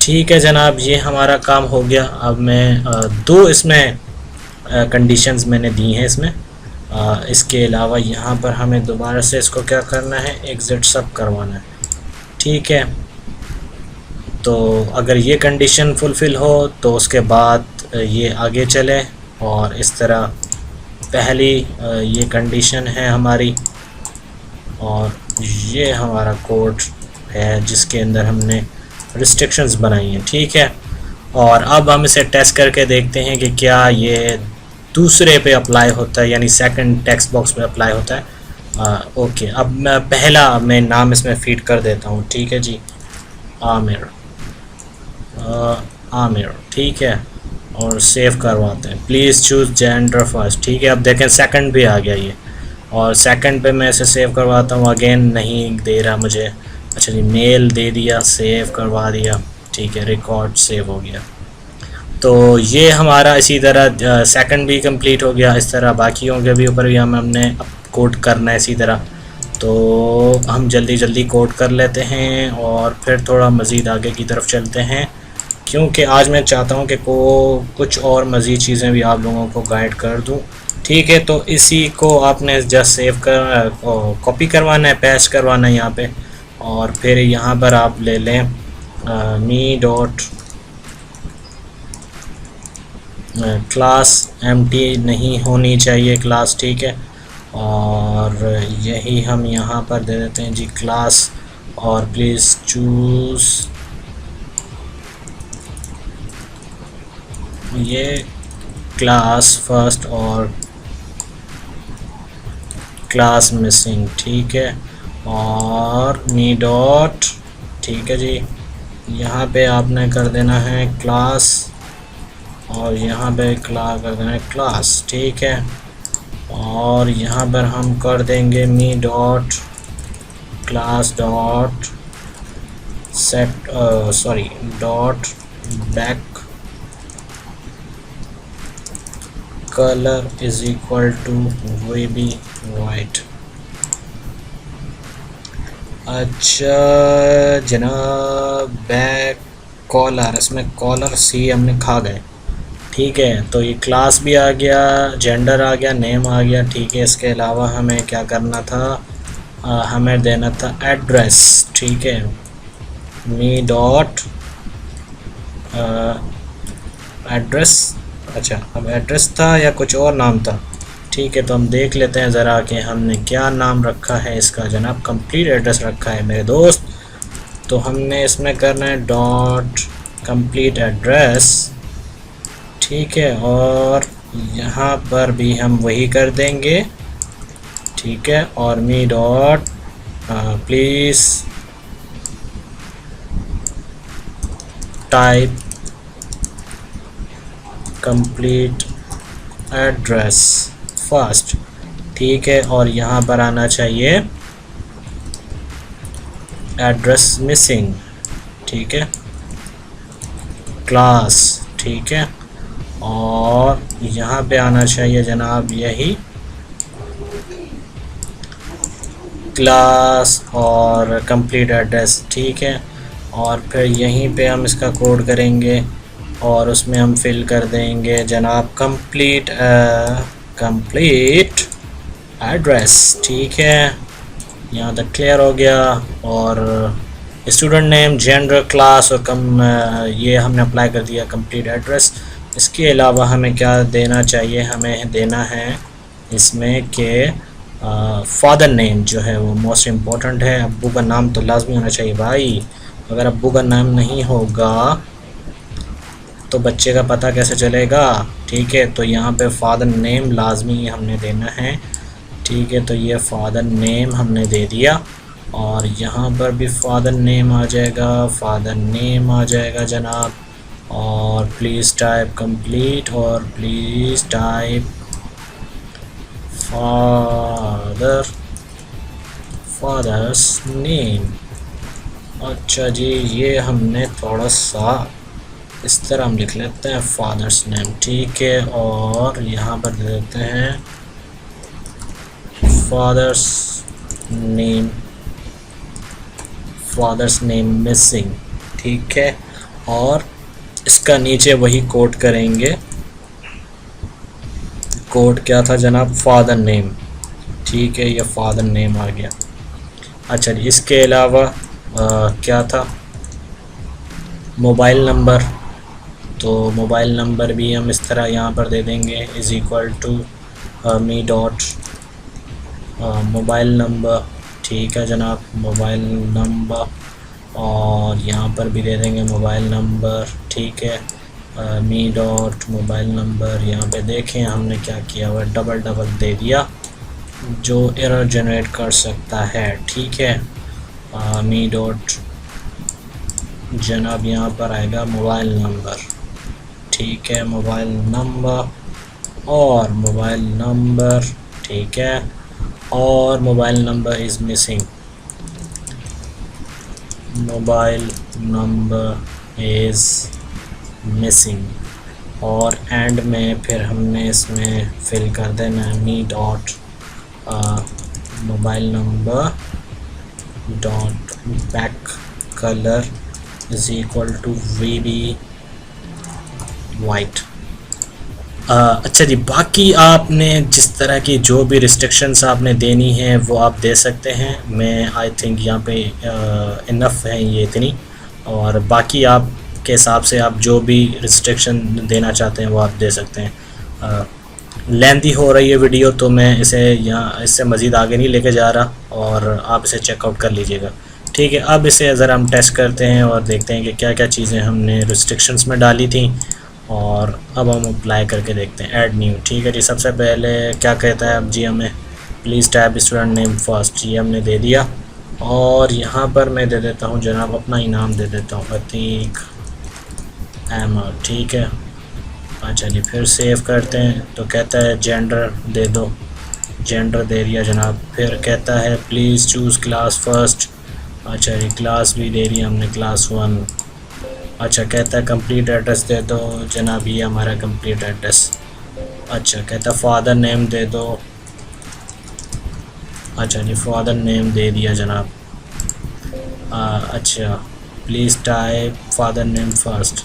ठीक है जनाब, ये हमारा काम हो गया। अब मैं दो इसमें कंडीशंस मैंने दी हैं इसमें। इसके अलावा यहाँ पर हमें दोबारा से इसको क्या करना है, एग्जिट सब करवाना है। ठीक है, तो अगर ये कंडीशन फुलफ़िल हो तो उसके बाद ये आगे चले, और इस तरह पहली ये कंडीशन है हमारी, और ये हमारा कोड है जिसके अंदर हमने रिस्ट्रिक्शंस बनाई हैं। ठीक है, और अब हम इसे टेस्ट करके देखते हैं कि क्या ये दूसरे पे अप्लाई होता है, यानी सेकंड टेक्स्ट बॉक्स पे अप्लाई होता है। ओके, अब मैं नाम इसमें फीड कर देता हूँ। ठीक है जी, आमिर। ठीक है, और सेव करवाते हैं, प्लीज़ चूज़ जेंडर फर्स्ट। ठीक है, अब देखें सेकंड भी आ गया ये, और सेकंड पे मैं इसे सेव करवाता हूँ। अगेन नहीं दे रहा मुझे, अच्छा जी मेल दे दिया, सेव करवा दिया। ठीक है, रिकॉर्ड सेव हो गया। तो ये हमारा इसी तरह सेकंड भी कंप्लीट हो गया। इस तरह बाकियों के भी ऊपर भी हमने कोड करना है इसी तरह। तो हम जल्दी जल्दी कोड कर लेते हैं और फिर थोड़ा मज़ीद आगे की तरफ चलते हैं, क्योंकि आज मैं चाहता हूँ कि कुछ और मज़ीद चीज़ें भी आप लोगों को गाइड कर दूँ। ठीक है, तो इसी को आपने जस्ट सेव कर कॉपी करवाना है, पेस्ट करवाना है यहाँ पे, और फिर यहाँ पर आप ले लें मी डॉट क्लास एम्प्टी नहीं होनी चाहिए क्लास। ठीक है, और यही हम यहाँ पर दे देते हैं जी क्लास, और प्लीज़ चूज़ ये क्लास फर्स्ट और क्लास मिसिंग। ठीक है, और मी डॉट, ठीक है जी, यहाँ पे आपने कर देना है क्लास, और यहाँ पे कर देना है क्लास। ठीक है, और यहाँ पर हम कर देंगे me dot class dot set dot back colour is equal to VB white. अच्छा जनाब, बैक कॉलर, इसमें कॉलर सी हमने खा गए। ठीक है, तो ये क्लास भी आ गया, जेंडर आ गया, नेम आ गया। ठीक है, इसके अलावा हमें क्या करना था, हमें देना था एड्रेस। ठीक है, मी डॉट एड्रेस, अच्छा अब एड्रेस था या कुछ और नाम था। ठीक है, तो हम देख लेते हैं ज़रा कि हमने क्या नाम रखा है इसका। जनाब कंप्लीट एड्रेस रखा है मेरे दोस्त, तो हमने इसमें करना है डॉट कंप्लीट एड्रेस। ठीक है, और यहाँ पर भी हम वही कर देंगे। ठीक है, और me dot please type complete address first. ठीक है, और यहाँ पर आना चाहिए एड्रेस मिसिंग। ठीक है, क्लास। ठीक है, और यहाँ पे आना चाहिए जनाब यही क्लास और कंप्लीट एड्रेस। ठीक है, और फिर यहीं पे हम इसका कोड करेंगे और उसमें हम फिल कर देंगे जनाब कंप्लीट एड्रेस। ठीक है, यहाँ तक क्लियर हो गया। और स्टूडेंट नेम, जेंडर, क्लास और ये हमने अप्लाई कर दिया। Complete address. इसके अलावा हमें क्या देना चाहिए, हमें देना है इसमें कि फादर नेम जो है वो मोस्ट इम्पोर्टेंट है। अब्बू का नाम तो लाजमी होना चाहिए भाई, अगर अब्बू का नाम नहीं होगा तो बच्चे का पता कैसे चलेगा। ठीक है, तो यहाँ पे फादर नेम लाजमी हमने देना है। ठीक है, तो ये फादर नेम हमने दे दिया और यहाँ पर भी फादर नेम आ जाएगा, फादर नेम आ जाएगा जनाब। और प्लीज़ टाइप कंप्लीट और प्लीज़ टाइप फादर्स नेम। अच्छा जी, ये हमने थोड़ा सा इस तरह हम लिख लेते हैं फादर्स नेम। ठीक है, और यहाँ पर दे देते हैं फादर्स नेम मिसिंग। ठीक है, और इसका नीचे वही कोड करेंगे। कोड क्या था जनाब, फादर नेम। ठीक है, ये फादर नेम आ गया। अच्छा जी, इसके अलावा क्या था, मोबाइल नंबर। तो मोबाइल नंबर भी हम इस तरह यहाँ पर दे देंगे, is equal to me dot mobile number. ठीक है जनाब, मोबाइल नंबर, और यहाँ पर भी दे देंगे मोबाइल नंबर। ठीक है, मी डॉट मोबाइल नंबर। यहाँ पे देखें हमने क्या किया हुआ, डबल दे दिया जो एरर जनरेट कर सकता है। ठीक है, मी डॉट जनाब यहाँ पर आएगा मोबाइल नंबर। ठीक है, मोबाइल नंबर और मोबाइल नंबर। ठीक है, और mobile number is missing, mobile number is missing. और एंड में फिर हमने इसमें फिल कर देना है me dot mobile number dot back colour is equal to VB white. अच्छा जी, बाकी आपने जिस तरह की जो भी रिस्ट्रिक्शंस आपने देनी है वो आप दे सकते हैं। मैं आई थिंक यहाँ पे इनफ है ये इतनी, और बाकी आपके हिसाब से आप जो भी रिस्ट्रिक्शन देना चाहते हैं वो आप दे सकते हैं। लेंथी हो रही है वीडियो तो मैं इसे यहाँ इससे मज़ीद आगे नहीं लेके जा रहा, और आप इसे चेकआउट कर लीजिएगा। ठीक है, अब इसे ज़रा हम टेस्ट करते हैं और देखते हैं कि क्या क्या चीज़ें हमने रिस्ट्रिक्शंस में डाली थी, और अब हम अप्लाई करके देखते हैं। Add new. ठीक है जी, सबसे पहले क्या कहता है अब जी, हमें please type student name first, ये हमने दे दिया। और यहाँ पर मैं दे देता हूँ जनाब अपना ही नाम दे देता हूँ, अतीक अहमद। ठीक है, अच्छा जी, फिर सेव करते हैं। तो कहता है जेंडर दे दो, जेंडर दे दिया जनाब। फिर कहता है प्लीज़ चूज़ क्लास फर्स्ट। अच्छा जी, क्लास भी दे दिया हमने, क्लास 1। अच्छा, कहता है कंप्लीट एड्रेस दे दो जनाब, ये हमारा कंप्लीट एड्रेस। अच्छा, कहता है फादर नेम दे दो। अच्छा जी, फादर नेम दे दिया जनाब। अच्छा, please type father name first.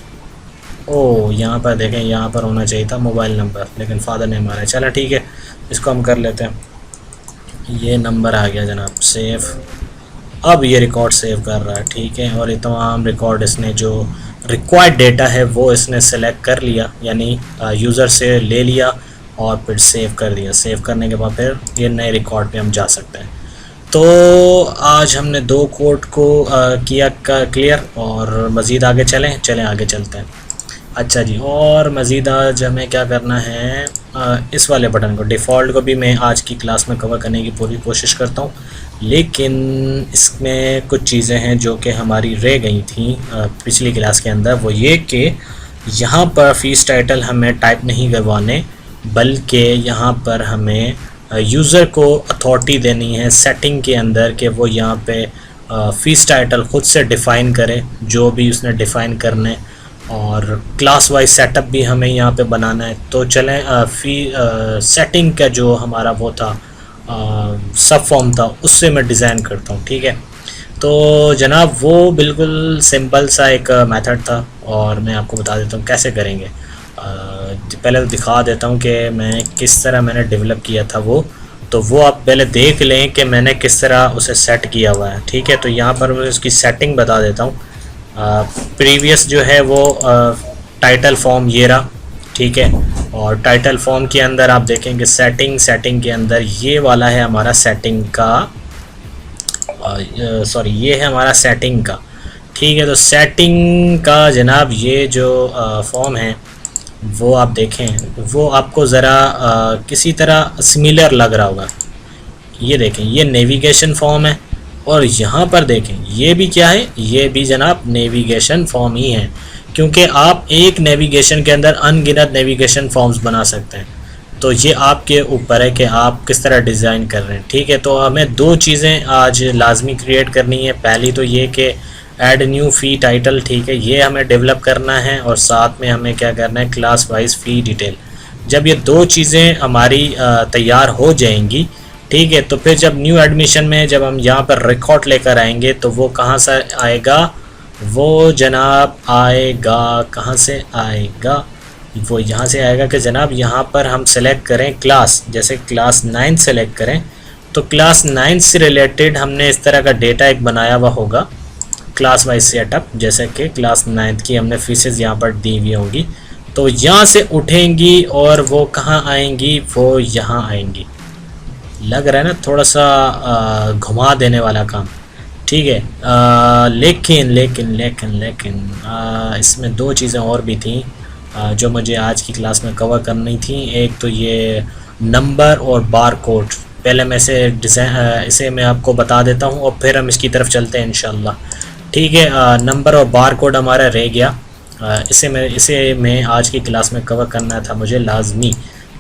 ओ, यहाँ पर देखें, यहाँ पर होना चाहिए था मोबाइल नंबर, लेकिन फादर नेम आ रहा है। चलो ठीक है, इसको हम कर लेते हैं। ये नंबर आ गया जनाब, सेव। अब ये रिकॉर्ड सेव कर रहा है। ठीक है, और ये तमाम रिकॉर्ड इसने जो रिक्वायर्ड डेटा है वो इसने सेलेक्ट कर लिया, यानी यूज़र से ले लिया और फिर सेव कर दिया। सेव करने के बाद फिर ये नए रिकॉर्ड पे हम जा सकते हैं। तो आज हमने 2 कोड को किया क्लियर, और मज़ीद आगे चलें आगे चलते हैं। अच्छा जी, और मज़ीद आज हमें क्या करना है, इस वाले बटन को, डिफ़ॉल्ट को भी मैं आज की क्लास में कवर करने की पूरी कोशिश करता हूँ, लेकिन इसमें कुछ चीज़ें हैं जो कि हमारी रह गई थी पिछली क्लास के अंदर। वो ये कि यहाँ पर फ़ीस टाइटल हमें टाइप नहीं करवाने, बल्कि यहाँ पर हमें यूज़र को अथॉरिटी देनी है सेटिंग के अंदर कि वो यहाँ पे फ़ीस टाइटल ख़ुद से डिफ़ाइन करे, जो भी उसने डिफ़ाइन करने, और क्लास वाइज सेटअप भी हमें यहाँ पे बनाना है। तो चलें सेटिंग का जो हमारा वो था सब फॉर्म था, उससे मैं डिज़ाइन करता हूँ। ठीक है, तो जनाब वो बिल्कुल सिंपल सा एक मेथड था, और मैं आपको बता देता हूँ कैसे करेंगे। पहले तो दिखा देता हूँ कि मैं किस तरह मैंने डेवलप किया था वो, तो वो आप पहले देख लें कि मैंने किस तरह उसे सेट किया हुआ है। ठीक है, तो यहाँ पर मैं उसकी सेटिंग बता देता हूँ। प्रीवियस जो है वो टाइटल फॉर्म ये रहा। ठीक है, और टाइटल फॉर्म के अंदर आप देखेंगे सेटिंग के अंदर ये वाला है हमारा सेटिंग का, सॉरी ये है हमारा सेटिंग का। ठीक है, तो सेटिंग का जनाब ये जो फॉर्म है वो आप देखें, वो आपको ज़रा किसी तरह सिमिलर लग रहा होगा। ये देखें, ये नेविगेशन फॉर्म है, और यहाँ पर देखें ये भी क्या है, ये भी जनाब नेविगेशन फॉर्म ही है, क्योंकि आप एक नेविगेशन के अंदर अनगिनत नेविगेशन फॉर्म्स बना सकते हैं। तो ये आपके ऊपर है कि आप किस तरह डिज़ाइन कर रहे हैं। ठीक है, तो हमें दो चीज़ें आज लाजमी क्रिएट करनी है। पहली तो ये कि ऐड न्यू फ़ी टाइटल। ठीक है, ये हमें डेवलप करना है, और साथ में हमें क्या करना है, क्लास वाइज फ़ी डिटेल। जब ये दो चीज़ें हमारी तैयार हो जाएंगी, ठीक है, तो फिर जब न्यू एडमिशन में जब हम यहाँ पर रिकॉर्ड लेकर आएंगे तो वो कहाँ से आएगा, वो जनाब आएगा, कहाँ से आएगा, वो यहाँ से आएगा कि जनाब यहाँ पर हम सेलेक्ट करें क्लास, जैसे क्लास 9 सेलेक्ट करें, तो क्लास 9 से रिलेटेड हमने इस तरह का डेटा एक बनाया हुआ होगा क्लास वाइज सेटअप, जैसे कि क्लास 9 की हमने फीसेस यहाँ पर दी हुई होंगी। तो यहाँ से उठेंगी और वो कहाँ आएंगी, वो यहाँ आएंगी। लग रहा है ना थोड़ा सा घुमा देने वाला काम। ठीक है, लेकिन लेकिन लेकिन लेकिन इसमें दो चीज़ें और भी थी जो मुझे आज की क्लास में कवर करनी थी। एक तो ये नंबर और बार कोड। पहले मैं इसे मैं आपको बता देता हूँ और फिर हम इसकी तरफ चलते हैं इंशाल्लाह। ठीक है, नंबर और बार कोड हमारा रह गया, इसे मैं आज की क्लास में कवर करना था मुझे लाजमी।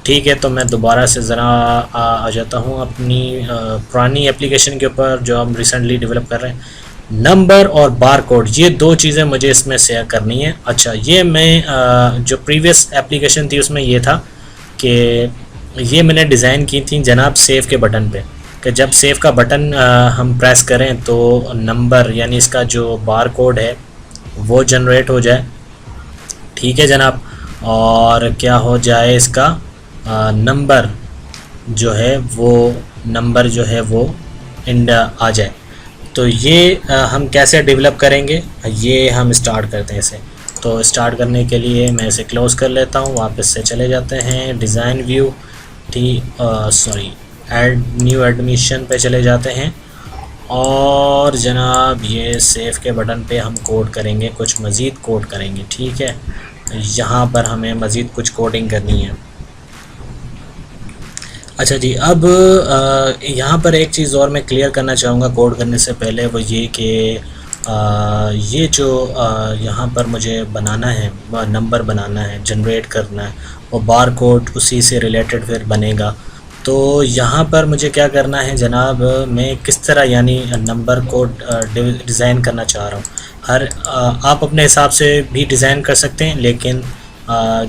ठीक है, तो मैं दोबारा से ज़रा आ जाता हूँ अपनी पुरानी एप्लीकेशन के ऊपर जो हम रिसेंटली डेवलप कर रहे हैं। नंबर और बार कोड, ये दो चीज़ें मुझे इसमें शेयर करनी है। अच्छा, ये मैं जो प्रीवियस एप्लीकेशन थी उसमें ये था कि ये मैंने डिज़ाइन की थी जनाब सेव के बटन पे, कि जब सेव का बटन हम प्रेस करें तो नंबर यानी इसका जो बार कोड है वो जनरेट हो जाए। ठीक है जनाब, और क्या हो जाए, इसका नंबर जो है वो इंड आ जाए। तो ये हम कैसे डेवलप करेंगे, ये हम स्टार्ट करते हैं इसे। तो स्टार्ट करने के लिए मैं इसे क्लोज़ कर लेता हूँ, वापस से चले जाते हैं design view, add new admission पे चले जाते हैं, और जनाब ये सेव के बटन पे हम कोड करेंगे, कुछ मज़ीद कोड करेंगे। ठीक है, यहाँ पर हमें मज़ीद कुछ कोडिंग करनी है। अच्छा जी, अब यहाँ पर एक चीज़ और मैं क्लियर करना चाहूँगा कोड करने से पहले, वो ये कि ये जो यहाँ पर मुझे बनाना है, नंबर बनाना है, जनरेट करना है, और बार कोड उसी से रिलेटेड फिर बनेगा। तो यहाँ पर मुझे क्या करना है जनाब, मैं किस तरह यानी नंबर कोड डिज़ाइन करना चाह रहा हूँ। आप अपने हिसाब से भी डिज़ाइन कर सकते हैं, लेकिन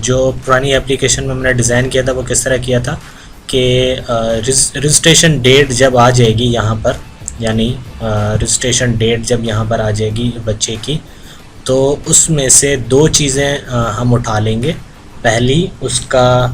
जो पुरानी एप्लीकेशन में मैंने डिज़ाइन किया था वो किस तरह किया था कि रजिस्ट्रेशन डेट जब आ जाएगी यहाँ पर, यानी रजिस्ट्रेशन डेट जब यहाँ पर आ जाएगी बच्चे की, तो उसमें से दो चीज़ें हम उठा लेंगे। पहली उसका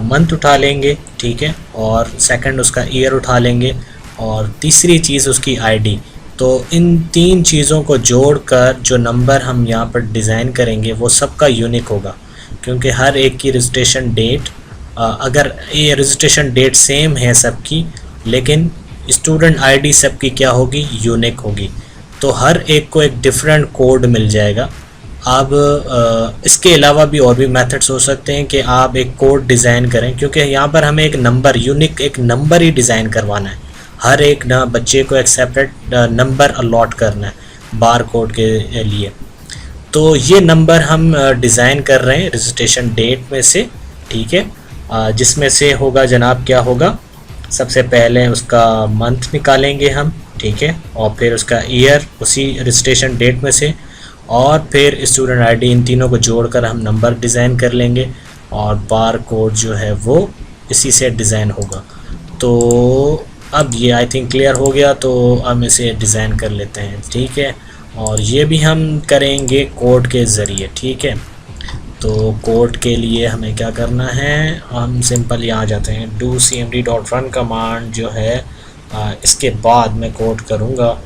मंथ उठा लेंगे, ठीक है, और सेकंड उसका ईयर उठा लेंगे, और तीसरी चीज़ उसकी आईडी। तो इन तीन चीज़ों को जोड़कर जो नंबर हम यहाँ पर डिज़ाइन करेंगे वो सबका यूनिक होगा, क्योंकि हर एक की रजिस्ट्रेशन डेट, अगर ये रजिस्ट्रेशन डेट सेम है सबकी, लेकिन स्टूडेंट आईडी सबकी क्या होगी, यूनिक होगी। तो हर एक को एक डिफरेंट कोड मिल जाएगा। अब इसके अलावा भी और भी मेथड्स हो सकते हैं कि आप एक कोड डिज़ाइन करें, क्योंकि यहाँ पर हमें एक नंबर, यूनिक एक नंबर ही डिज़ाइन करवाना है। हर एक ना बच्चे को एक सेपरेट नंबर अलॉट करना है बार कोड के लिए। तो ये नंबर हम डिज़ाइन कर रहे हैं रजिस्ट्रेशन डेट में से, ठीक है, जिसमें से होगा जनाब क्या होगा, सबसे पहले उसका मंथ निकालेंगे हम, ठीक है, और फिर उसका ईयर उसी रजिस्ट्रेशन डेट में से, और फिर स्टूडेंट आईडी, इन तीनों को जोड़कर हम नंबर डिज़ाइन कर लेंगे, और बार कोड जो है वो इसी से डिज़ाइन होगा। तो अब ये आई थिंक क्लियर हो गया, तो हम इसे डिज़ाइन कर लेते हैं, ठीक है, और ये भी हम करेंगे कोड के ज़रिए, ठीक है। तो कोड के लिए हमें क्या करना है, हम सिंपल यहाँ जाते हैं, do cmd.run कमांड जो है इसके बाद मैं कोड करूँगा,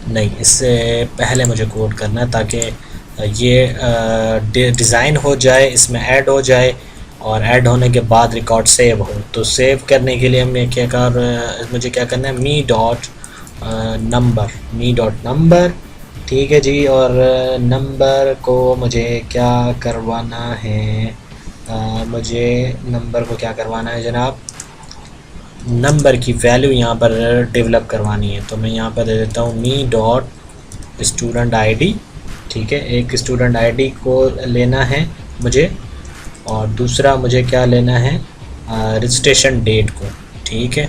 नहीं इससे पहले मुझे कोड करना है ताकि ये डिज़ाइन हो जाए, इसमें ऐड हो जाए और ऐड होने के बाद रिकॉर्ड सेव हो। तो सेव करने के लिए मुझे क्या करना है, मी डॉट नंबर, ठीक है जी। और नंबर को मुझे क्या करवाना है, मुझे नंबर को क्या करवाना है जनाब, नंबर की वैल्यू यहाँ पर डेवलप करवानी है। तो मैं यहाँ पर दे देता हूँ मी डॉट स्टूडेंट आईडी, ठीक है। एक स्टूडेंट आईडी को लेना है मुझे, और दूसरा मुझे क्या लेना है, रजिस्ट्रेशन डेट को, ठीक है।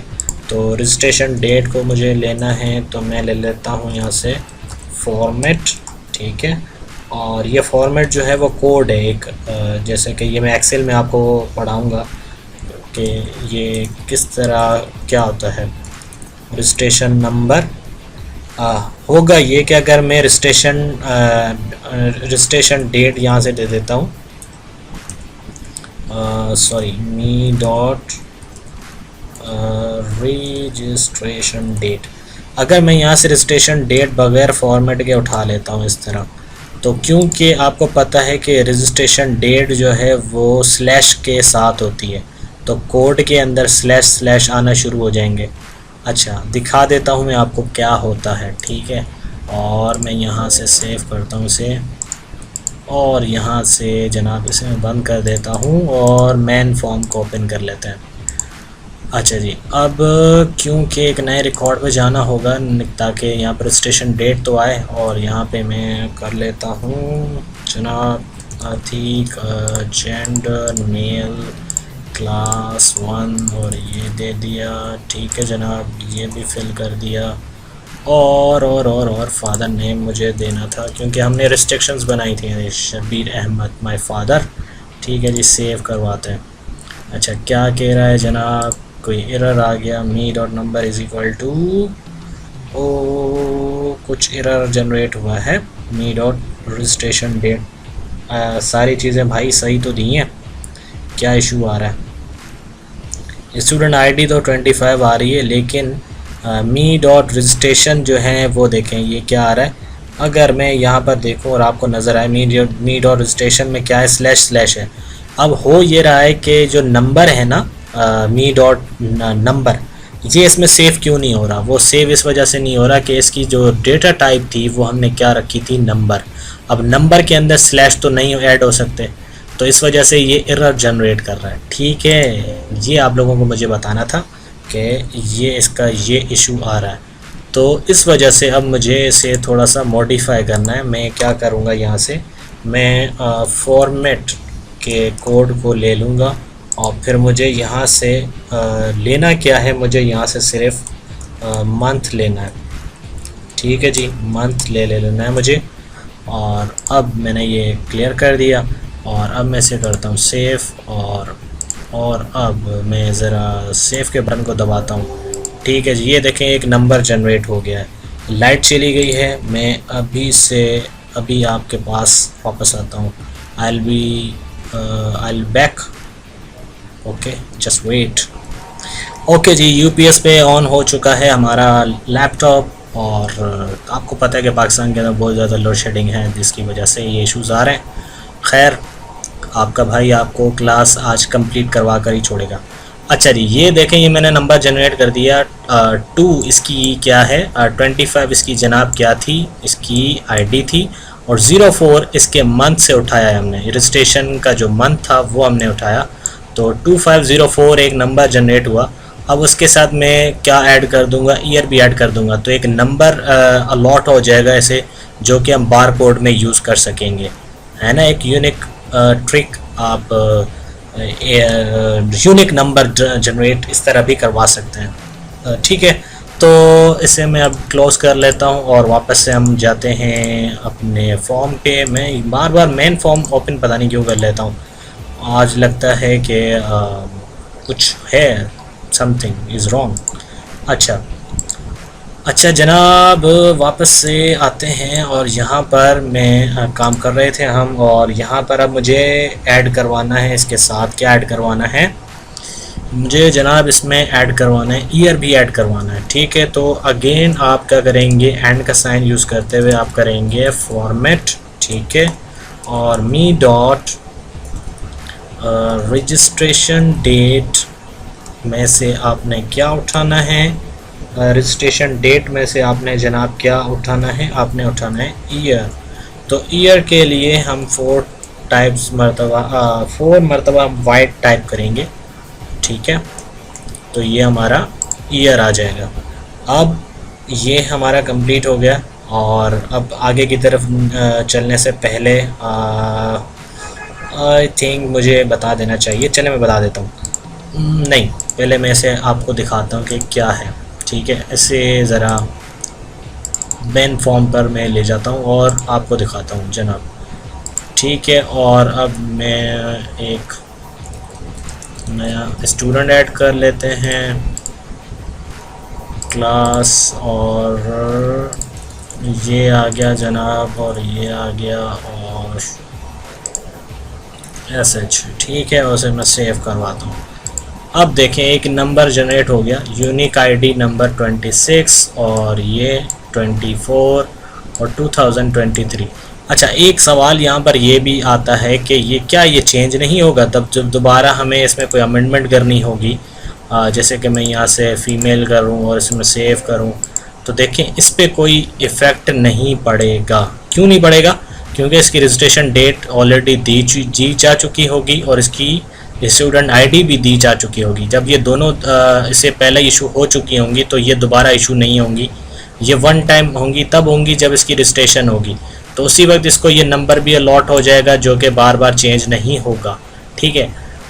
तो रजिस्ट्रेशन डेट को मुझे लेना है, तो मैं ले लेता हूँ यहाँ से फॉर्मेट, ठीक है। और ये फॉर्मेट जो है वो कोड है एक, जैसे कि ये मैं एक्सेल में आपको पढ़ाऊँगा कि ये किस तरह क्या होता है। रजिस्ट्रेशन नंबर होगा ये कि अगर मैं रजिस्ट्रेशन डेट यहाँ से दे देता हूँ, सॉरी मी डॉट रजिस्ट्रेशन डेट, अगर मैं यहाँ से रजिस्ट्रेशन डेट बगैर फॉर्मेट के उठा लेता हूँ इस तरह, तो क्योंकि आपको पता है कि रजिस्ट्रेशन डेट जो है वो स्लैश के साथ होती है, तो कोड के अंदर स्लैश स्लैश आना शुरू हो जाएंगे। अच्छा दिखा देता हूँ मैं आपको क्या होता है, ठीक है। और मैं यहाँ से सेव करता हूँ इसे, और यहाँ से जनाब इसे मैं बंद कर देता हूँ और मेन फॉर्म को ओपन कर लेते हैं। अच्छा जी, अब क्योंकि एक नए रिकॉर्ड पे जाना होगा ताकि यहाँ पर रजिस्ट्रेशन डेट तो आए, और यहाँ पे मैं कर लेता हूँ जनाब अतीक जेंडर मेल क्लास 1, और ये दे दिया, ठीक है जनाब, ये भी फिल कर दिया। और फादर नेम मुझे देना था क्योंकि हमने रिस्ट्रिक्शंस बनाई थी, शबीर अहमद माय फादर, ठीक है जी। सेव करवाते हैं। अच्छा क्या कह रहा है जनाब, कोई एरर आ गया, me dot number is equal to, ओ कुछ एरर जनरेट हुआ है, मी डॉट रजिस्ट्रेशन डेट, सारी चीज़ें भाई सही तो दी हैं, क्या इशू आ रहा है। स्टूडेंट आईडी तो 25 आ रही है, लेकिन मी डॉट रजिस्ट्रेशन जो है वो देखें ये क्या आ रहा है। अगर मैं यहाँ पर देखूँ और आपको नज़र आए मी डॉट रजिस्ट्रेशन में क्या है, स्लैश स्लैश है। अब हो ये रहा है कि जो नंबर है ना, मी डॉट नंबर, ये इसमें सेव क्यों नहीं हो रहा, वो सेव इस वजह से नहीं हो रहा कि इसकी जो डेटा टाइप थी वो हमने क्या रखी थी, नंबर। अब नंबर के अंदर स्लैश तो नहीं ऐड हो सकते, तो इस वजह से ये एरर जनरेट कर रहा है, ठीक है। ये आप लोगों को मुझे बताना था कि ये इसका ये इशू आ रहा है, तो इस वजह से अब मुझे इसे थोड़ा सा मॉडिफाई करना है। मैं क्या करूँगा, यहाँ से मैं फॉर्मेट के कोड को ले लूँगा, और फिर मुझे यहाँ से लेना क्या है, मुझे यहाँ से सिर्फ मंथ लेना है, ठीक है जी, मंथ ले लेना है मुझे। और अब मैंने ये क्लियर कर दिया, और अब मैं इसे करता हूँ सेव, और अब मैं ज़रा सेव के बटन को दबाता हूँ, ठीक है जी। ये देखें एक नंबर जनरेट हो गया है, लाइट चली गई है। मैं अभी आपके पास वापस आता हूँ, I back, okay just wait. Okay जी, यूपीएस पे ऑन हो चुका है हमारा लैपटॉप, और आपको पता है कि पाकिस्तान के अंदर बहुत ज़्यादा लोड शेडिंग है, जिसकी वजह से ये इशूज़ आ रहे हैं। खैर आपका भाई आपको क्लास आज कंप्लीट करवा कर ही छोड़ेगा। अच्छा जी, ये देखें ये मैंने नंबर जनरेट कर दिया, 2 इसकी क्या है, 25 इसकी जनाब क्या थी, इसकी आईडी थी, और 04 इसके मंथ से उठाया है हमने, रजिस्ट्रेशन का जो मंथ था वो हमने उठाया। तो 2504 एक नंबर जनरेट हुआ। अब उसके साथ मैं क्या ऐड कर दूंगा, ईयर भी ऐड कर दूंगा, तो एक नंबर अलॉट हो जाएगा ऐसे, जो कि हम बार कोड में यूज़ कर सकेंगे, है ना। एक यूनिक ट्रिक, आप यूनिक नंबर जनरेट इस तरह भी करवा सकते हैं, ठीक है। तो इसे मैं अब क्लोज़ कर लेता हूँ, और वापस से हम जाते हैं अपने फॉर्म पे। मैं बार बार मेन फॉर्म ओपन पता नहीं क्यों कर लेता हूँ, आज लगता है कि कुछ है, समथिंग इज़ रॉन्ग। अच्छा अच्छा जनाब, वापस से आते हैं और यहाँ पर मैं काम कर रहे थे हम, और यहाँ पर अब मुझे ऐड करवाना है। इसके साथ क्या ऐड करवाना है मुझे जनाब, इसमें ऐड करवाना है ईयर भी ऐड करवाना है। ठीक है, तो अगेन आप क्या करेंगे, एंड का साइन यूज़ करते हुए आप करेंगे फॉर्मेट। ठीक है, और मी डॉट रजिस्ट्रेशन डेट में से आपने क्या उठाना है, रजिस्ट्रेशन डेट में से आपने जनाब क्या उठाना है, आपने उठाना है ईयर। तो ईयर के लिए हम 4 मरतबा वाइट टाइप करेंगे। ठीक है, तो ये हमारा ईयर आ जाएगा। अब ये हमारा कंप्लीट हो गया, और अब आगे की तरफ चलने से पहले आई थिंक मुझे बता देना चाहिए, चले मैं बता देता हूँ। नहीं, पहले मैं इसे आपको दिखाता हूँ कि क्या है। ठीक है, इसे ज़रा मेन फॉर्म पर मैं ले जाता हूँ और आपको दिखाता हूँ जनाब। ठीक है, और अब मैं एक नया स्टूडेंट ऐड कर लेते हैं, क्लास, और ये आ गया जनाब, और ये आ गया, और एसएच। ठीक है, उसे मैं सेव करवाता हूँ। अब देखें, एक नंबर जनरेट हो गया, यूनिक आईडी नंबर 26, और ये 24 और 2023। अच्छा, एक सवाल यहाँ पर ये भी आता है कि ये क्या ये चेंज नहीं होगा तब जब दोबारा हमें इसमें कोई अमेंडमेंट करनी होगी? जैसे कि मैं यहाँ से फ़ीमेल करूँ और इसमें सेव करूँ, तो देखें इस पर कोई इफ़ेक्ट नहीं पड़ेगा। क्यों नहीं पड़ेगा? क्योंकि इसकी रजिस्ट्रेशन डेट ऑलरेडी दी जा चुकी होगी, और इसकी स्टूडेंट आईडी भी दी जा चुकी होगी। जब ये दोनों इससे पहले इशू हो चुकी होंगी तो ये दोबारा इशू नहीं होंगी, ये वन टाइम होंगी, तब होंगी जब इसकी रजिस्ट्रेशन होगी। तो उसी वक्त इसको ये नंबर भी अलॉट हो जाएगा जो कि बार बार चेंज नहीं होगा। ठीक है,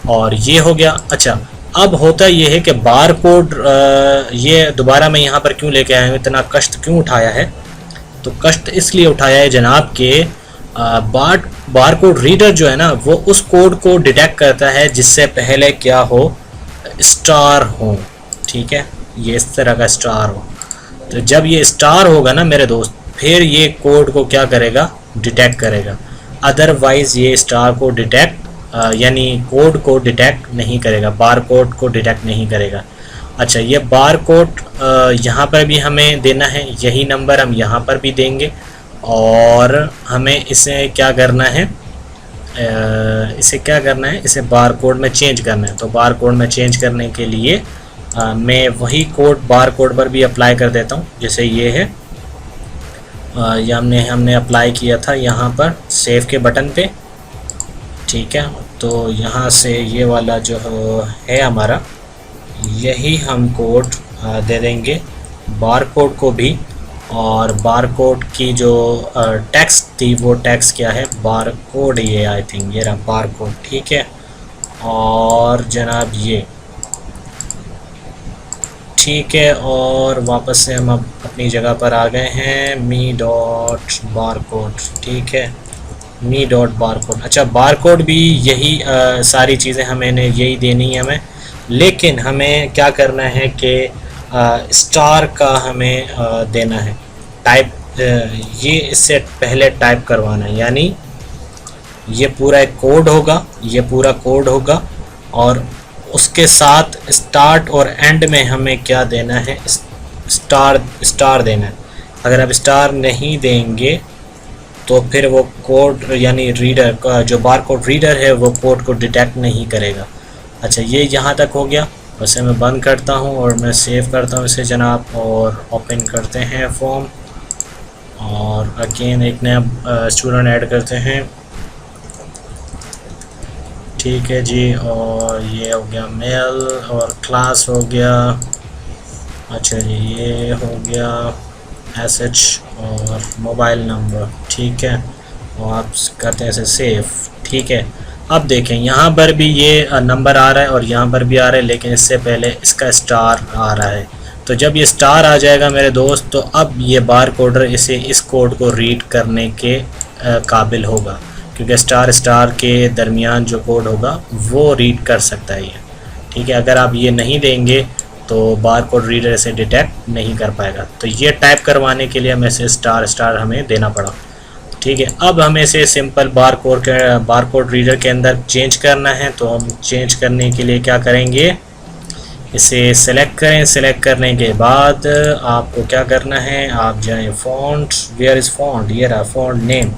और ये हो गया। अच्छा, अब होता ये है कि बार कोड, ये दोबारा मैं यहाँ पर क्यों लेके आया हूँ, इतना कष्ट क्यों उठाया है? तो कष्ट इसलिए उठाया है जनाब के बार कोड रीडर जो है ना, वो उस कोड को डिटेक्ट करता है जिससे पहले क्या हो, स्टार हो। ठीक है, ये इस तरह का स्टार हो। तो जब ये स्टार होगा ना मेरे दोस्त, फिर ये कोड को क्या करेगा, डिटेक्ट करेगा। अदरवाइज़ ये स्टार को डिटेक्ट यानी कोड को डिटेक्ट नहीं करेगा, बार कोड को डिटेक्ट नहीं करेगा। अच्छा, ये बार कोड यहाँ पर भी हमें देना है, यही नंबर हम यहाँ पर भी देंगे, और हमें इसे क्या करना है, इसे बार कोड में चेंज करना है। तो बार कोड में चेंज करने के लिए मैं वही कोड बार कोड पर भी अप्लाई कर देता हूँ। जैसे ये है, ये हमने अप्लाई किया था यहाँ पर सेव के बटन पे। ठीक है, तो यहाँ से ये वाला जो है हमारा, यही हम कोड दे देंगे बार कोड को भी। और बार कोड की जो टेक्स्ट थी, वो टेक्स्ट क्या है, बार कोड, ये आई थिंक ये रहा बार कोड। ठीक है, और जनाब ये ठीक है, और वापस से हम अब अपनी जगह पर आ गए हैं, मी डॉट बार कोड। ठीक है, मी डॉट बार कोड। अच्छा, बार कोड भी यही सारी चीज़ें हमें यही देनी है हमें, लेकिन हमें क्या करना है कि स्टार का हमें देना है टाइप, ये इससे पहले टाइप करवाना है, यानी ये पूरा एक कोड होगा, ये पूरा कोड होगा, और उसके साथ स्टार्ट और एंड में हमें क्या देना है, स्टार देना है। अगर आप स्टार नहीं देंगे तो फिर वो कोड यानी रीडर का जो बार कोड रीडर है वो कोड को डिटेक्ट नहीं करेगा। अच्छा, ये यहाँ तक हो गया। वैसे मैं बंद करता हूँ और मैं सेव करता हूँ इसे जनाब, और ओपन करते हैं फॉर्म, और अगेन एक नया स्टूडेंट ऐड करते हैं। ठीक है जी, और ये हो गया मेल, और क्लास हो गया। अच्छा जी, ये हो गया एसएच और मोबाइल नंबर। ठीक है, और आप करते हैं इसे सेव। ठीक है, अब देखें यहाँ पर भी ये नंबर आ रहा है और यहाँ पर भी आ रहा है, लेकिन इससे पहले इसका स्टार आ रहा है। तो जब ये स्टार आ जाएगा मेरे दोस्त, तो अब ये बार कोडर इस कोड को रीड करने के काबिल होगा, क्योंकि स्टार के दरमियान जो कोड होगा वो रीड कर सकता है ये। ठीक है, अगर आप ये नहीं देंगे तो बार कोड रीडर इसे डिटेक्ट नहीं कर पाएगा। तो ये टाइप करवाने के लिए हमें इसे स्टार स्टार हमें देना पड़ा। ठीक है, अब हमें इसे सिंपल बार कोड रीडर के अंदर चेंज करना है। तो हम चेंज करने के लिए क्या करेंगे, इसे सेलेक्ट करें। सेलेक्ट करने के बाद आपको क्या करना है, आप जाएं फ़ॉन्ट, वेयर इज़ फ़ॉन्ट, ये रहा फ़ॉन्ट नेम,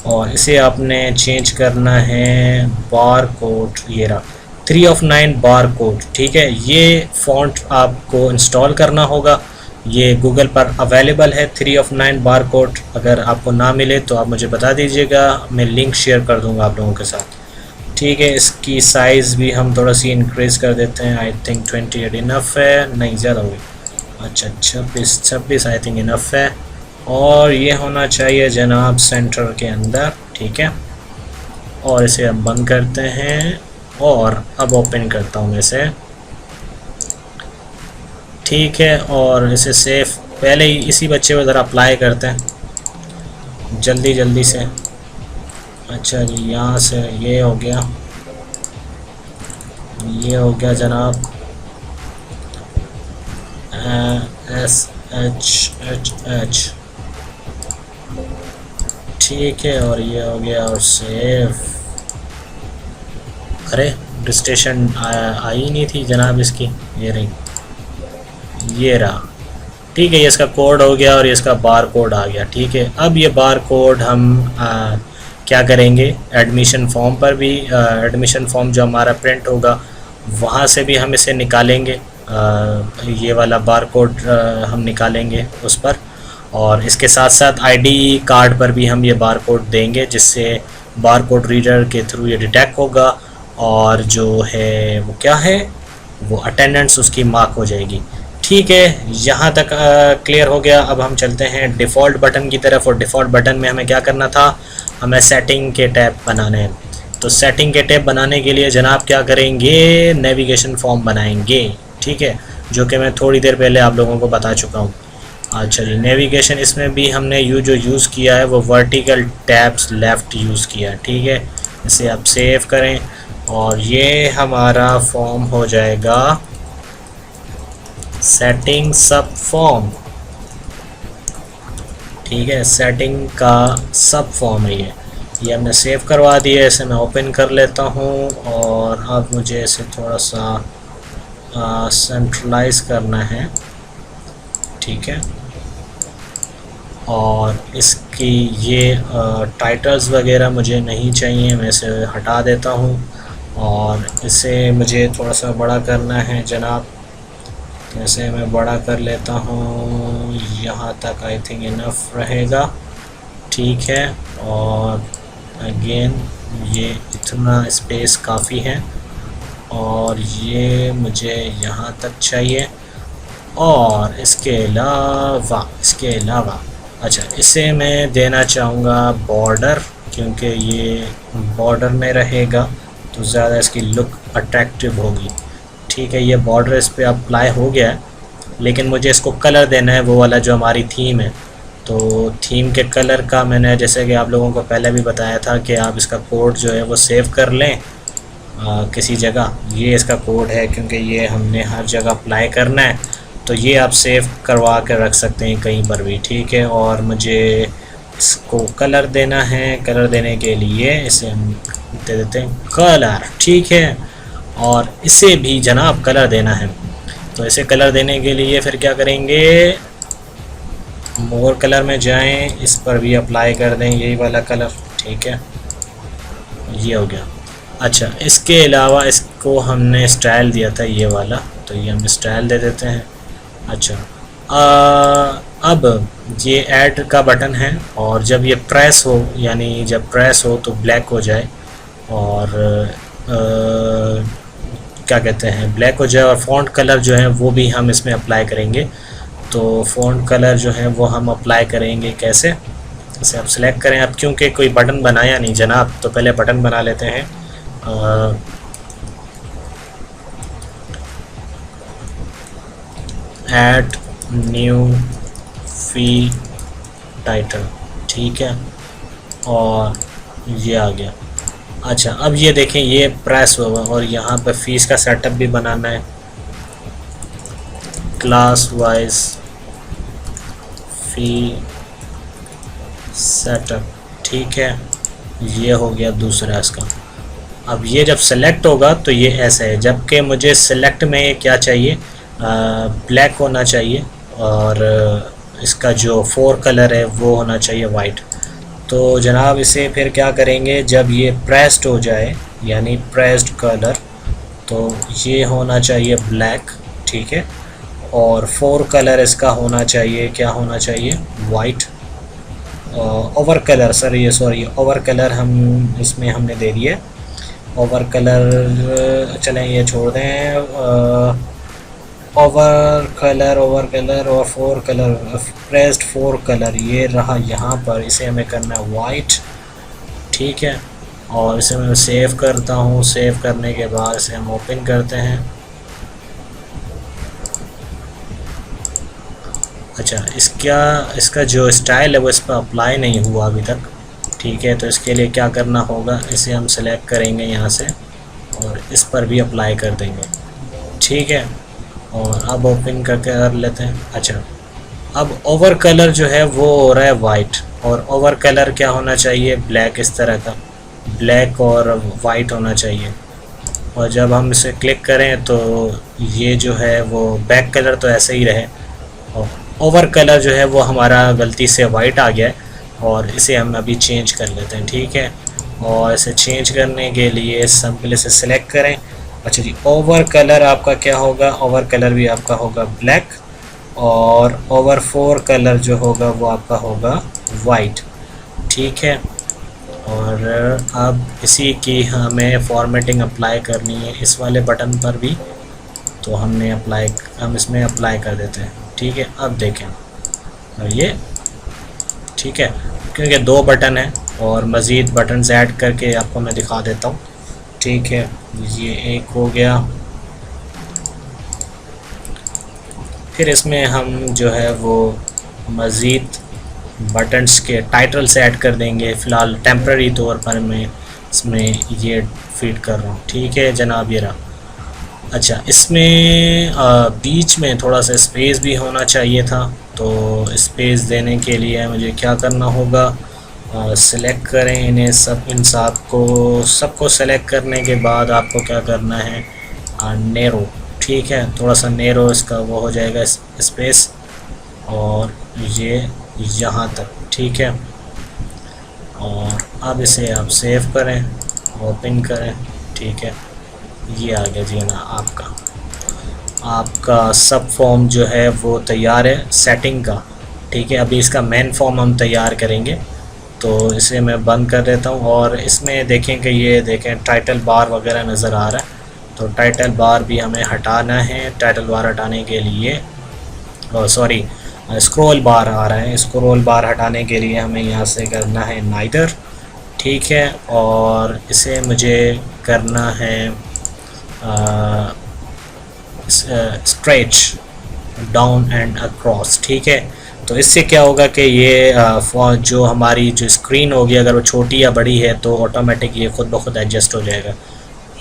और इसे आपने चेंज करना है बार कोड, ये रहा 3 of 9 बार कोड। ठीक है, ये फ़ॉन्ट आपको इंस्टॉल करना होगा, ये गूगल पर अवेलेबल है 3 of 9 बार कोड। अगर आपको ना मिले तो आप मुझे बता दीजिएगा, मैं लिंक शेयर कर दूंगा आप लोगों के साथ। ठीक है, इसकी साइज़ भी हम थोड़ा सी इंक्रीज़ कर देते हैं। आई थिंक 28 इनफ है, नहीं ज़्यादा हुई। अच्छा 26 आई थिंक इनफ है, और ये होना चाहिए जनाब सेंटर के अंदर। ठीक है, और इसे अब बंद करते हैं और अब ओपन करता हूँ मैं इसे। ठीक है, और इसे सेव पहले ही इसी बच्चे को ज़रा अप्लाई करते हैं जल्दी जल्दी से। अच्छा जी, यहाँ से ये हो गया, ये हो गया जनाब SHHH। ठीक है, और ये हो गया और सेव। अरे रजिस्ट्रेशन आई नहीं थी जनाब इसकी, ये रही, ये रहा। ठीक है, ये इसका कोड हो गया और ये इसका बार कोड आ गया। ठीक है, अब ये बार कोड हम क्या करेंगे, एडमिशन फॉर्म पर भी, एडमिशन फॉर्म जो हमारा प्रिंट होगा वहाँ से भी हम इसे निकालेंगे। ये वाला बार कोड हम निकालेंगे उस पर, और इसके साथ साथ आईडी कार्ड पर भी हम ये बार कोड देंगे, जिससे बार कोड रीडर के थ्रू ये डिटेक्ट होगा, और जो है वो क्या है, वो अटेंडेंस उसकी मार्क हो जाएगी। ठीक है, यहाँ तक क्लियर हो गया। अब हम चलते हैं डिफ़ॉल्ट बटन की तरफ, और डिफ़ॉल्ट बटन में हमें क्या करना था, हमें सेटिंग के टैब बनाने हैं। तो सेटिंग के टैब बनाने के लिए जनाब क्या करेंगे, नेविगेशन फॉर्म बनाएंगे। ठीक है, जो कि मैं थोड़ी देर पहले आप लोगों को बता चुका हूँ। अच्छा जी, नेविगेशन इसमें भी हमने जो यूज़ किया है वो वर्टिकल टैब्स लेफ़्ट यूज़ किया है। ठीक है, इसे आप सेव करें, और ये हमारा फॉर्म हो जाएगा सेटिंग सब फॉर्म। ठीक है, सेटिंग का सब फॉर्म है ये हमने सेव करवा दिया है। इसे मैं ओपन कर लेता हूँ, और अब मुझे इसे थोड़ा सा सेंट्रलाइज करना है। ठीक है, और इसकी ये टाइटल्स वगैरह मुझे नहीं चाहिए, मैं इसे हटा देता हूँ, और इसे मुझे थोड़ा सा बड़ा करना है जनाब। तो इसे मैं बड़ा कर लेता हूँ, यहाँ तक आई थिंक इनफ रहेगा। ठीक है, और अगेन ये इतना स्पेस काफ़ी है, और ये मुझे यहाँ तक चाहिए, और इसके अलावा अच्छा, इसे मैं देना चाहूँगा बॉर्डर, क्योंकि ये बॉर्डर में रहेगा तो ज़्यादा इसकी लुक अट्रैक्टिव होगी। ठीक है, ये बॉर्डर इस पर अप्लाई हो गया है, लेकिन मुझे इसको कलर देना है वो वाला जो हमारी थीम है। तो थीम के कलर का मैंने जैसे कि आप लोगों को पहले भी बताया था कि आप इसका कोड जो है वो सेव कर लें किसी जगह। ये इसका कोड है, क्योंकि ये हमने हर जगह अप्लाई करना है, तो ये आप सेव करवा कर रख सकते हैं कहीं पर भी। ठीक है, और मुझे इसको कलर देना है। कलर देने के लिए इसे हम दे देते हैं कलर। ठीक है, और इसे भी जनाब कलर देना है। तो इसे कलर देने के लिए फिर क्या करेंगे, मोर कलर में जाएं, इस पर भी अप्लाई कर दें यही वाला कलर। ठीक है, ये हो गया। अच्छा, इसके अलावा इसको हमने स्टाइल दिया था ये वाला, तो ये हम स्टाइल दे देते हैं। अच्छा, अब ये ऐड का बटन है, और जब ये प्रेस हो, यानी जब प्रेस हो तो ब्लैक हो जाए, और क्या कहते हैं, ब्लैक हो जाए, और फ़ॉन्ट कलर जो है वो भी हम इसमें अप्लाई करेंगे। तो फ़ॉन्ट कलर जो है वो हम अप्लाई करेंगे कैसे, इसे आप सिलेक्ट करें। अब क्योंकि कोई बटन बनाया नहीं जनाब, तो पहले बटन बना लेते हैं। ऐड न्यू फी टाइटल। ठीक है, और ये आ गया। अच्छा, अब ये देखें, ये प्रेस हुआ, और यहाँ पर फ़ीस का सेटअप भी बनाना है। क्लास वाइज फी सेटअप, ठीक है। ये हो गया दूसरा इसका। अब ये जब सेलेक्ट होगा तो ये ऐसा है, जबकि मुझे सेलेक्ट में क्या चाहिए, ब्लैक होना चाहिए और इसका जो फोर कलर है वो होना चाहिए वाइट। तो जनाब इसे फिर क्या करेंगे, जब ये प्रेस्ड हो जाए यानी प्रेस्ड कलर, तो ये होना चाहिए ब्लैक, ठीक है। और फोर कलर इसका होना चाहिए, क्या होना चाहिए, white. Over colour, sorry over colour हम इसमें हमने दे दिया है। ओवर कलर चलें ये छोड़ दें। ओवर कलर और four colour, pressed four colour ये रहा यहाँ पर, इसे हमें करना है वाइट, ठीक है। और इसे मैं सेव करता हूँ। सेव करने के बाद इसे हम ओपन करते हैं। अच्छा, इसका जो स्टाइल है वो इस पर अप्लाई नहीं हुआ अभी तक, ठीक है। तो इसके लिए क्या करना होगा, इसे हम सेलेक्ट करेंगे यहाँ से और इस पर भी अप्लाई कर देंगे, ठीक है। और अब ओपन करके कर लेते हैं। अच्छा, अब ओवर कलर जो है वो हो रहा है वाइट, और ओवर कलर क्या होना चाहिए, ब्लैक, इस तरह का ब्लैक और वाइट होना चाहिए। और जब हम इसे क्लिक करें तो ये जो है वो बैक कलर तो ऐसे ही रहे, और ओवर कलर जो है वो हमारा गलती से वाइट आ गया है, और इसे हम अभी चेंज कर लेते हैं, ठीक है। और इसे चेंज करने के लिए सिंपल इसे सेलेक्ट करें। अच्छा जी, ओवर कलर आपका क्या होगा, ओवर कलर भी आपका होगा ब्लैक, और ओवर फोर कलर जो होगा वो आपका होगा वाइट, ठीक है। और अब इसी की हमें फॉर्मेटिंग अप्लाई करनी है इस वाले बटन पर भी, तो हम इसमें अप्लाई कर देते हैं, ठीक है। अब देखें, और ये ठीक है, क्योंकि दो बटन है और मज़ीद बटन ऐड करके आपको मैं दिखा देता हूँ, ठीक है। ये एक हो गया। फिर इसमें हम जो है वो मज़ीद बटन्स के टाइटल्स ऐड कर देंगे। फ़िलहाल टेम्पररी तौर पर मैं इसमें ये फीड कर रहा हूँ, ठीक है जनाब, ये रहा। अच्छा, इसमें बीच में थोड़ा सा स्पेस भी होना चाहिए था, तो स्पेस देने के लिए मुझे क्या करना होगा, सेलेक्ट करें इन्हें सबको सेलेक्ट करने के बाद आपको क्या करना है, नेरो, ठीक है। थोड़ा सा नेरो इसका वो हो जाएगा स्पेस, और ये यहाँ तक, ठीक है। और अब इसे आप सेव करें, ओपन करें, ठीक है। ये आ गया जी ना आपका सब फॉर्म जो है वो तैयार है सेटिंग का, ठीक है। अभी इसका मेन फॉर्म हम तैयार करेंगे, तो इसे मैं बंद कर देता हूँ। और इसमें देखें कि ये देखें टाइटल बार वगैरह नज़र आ रहा है, तो टाइटल बार भी हमें हटाना है। टाइटल बार हटाने के लिए सॉरी स्क्रॉल बार आ रहा है, स्क्रॉल बार हटाने के लिए हमें यहाँ से करना है नाइदर, ठीक है। और इसे मुझे करना है स्ट्रेच डाउन एंड अक्रॉस, ठीक है। तो इससे क्या होगा कि ये जो हमारी जो स्क्रीन होगी अगर वो छोटी या बड़ी है तो ऑटोमेटिक ये खुद ब खुद एडजस्ट हो जाएगा,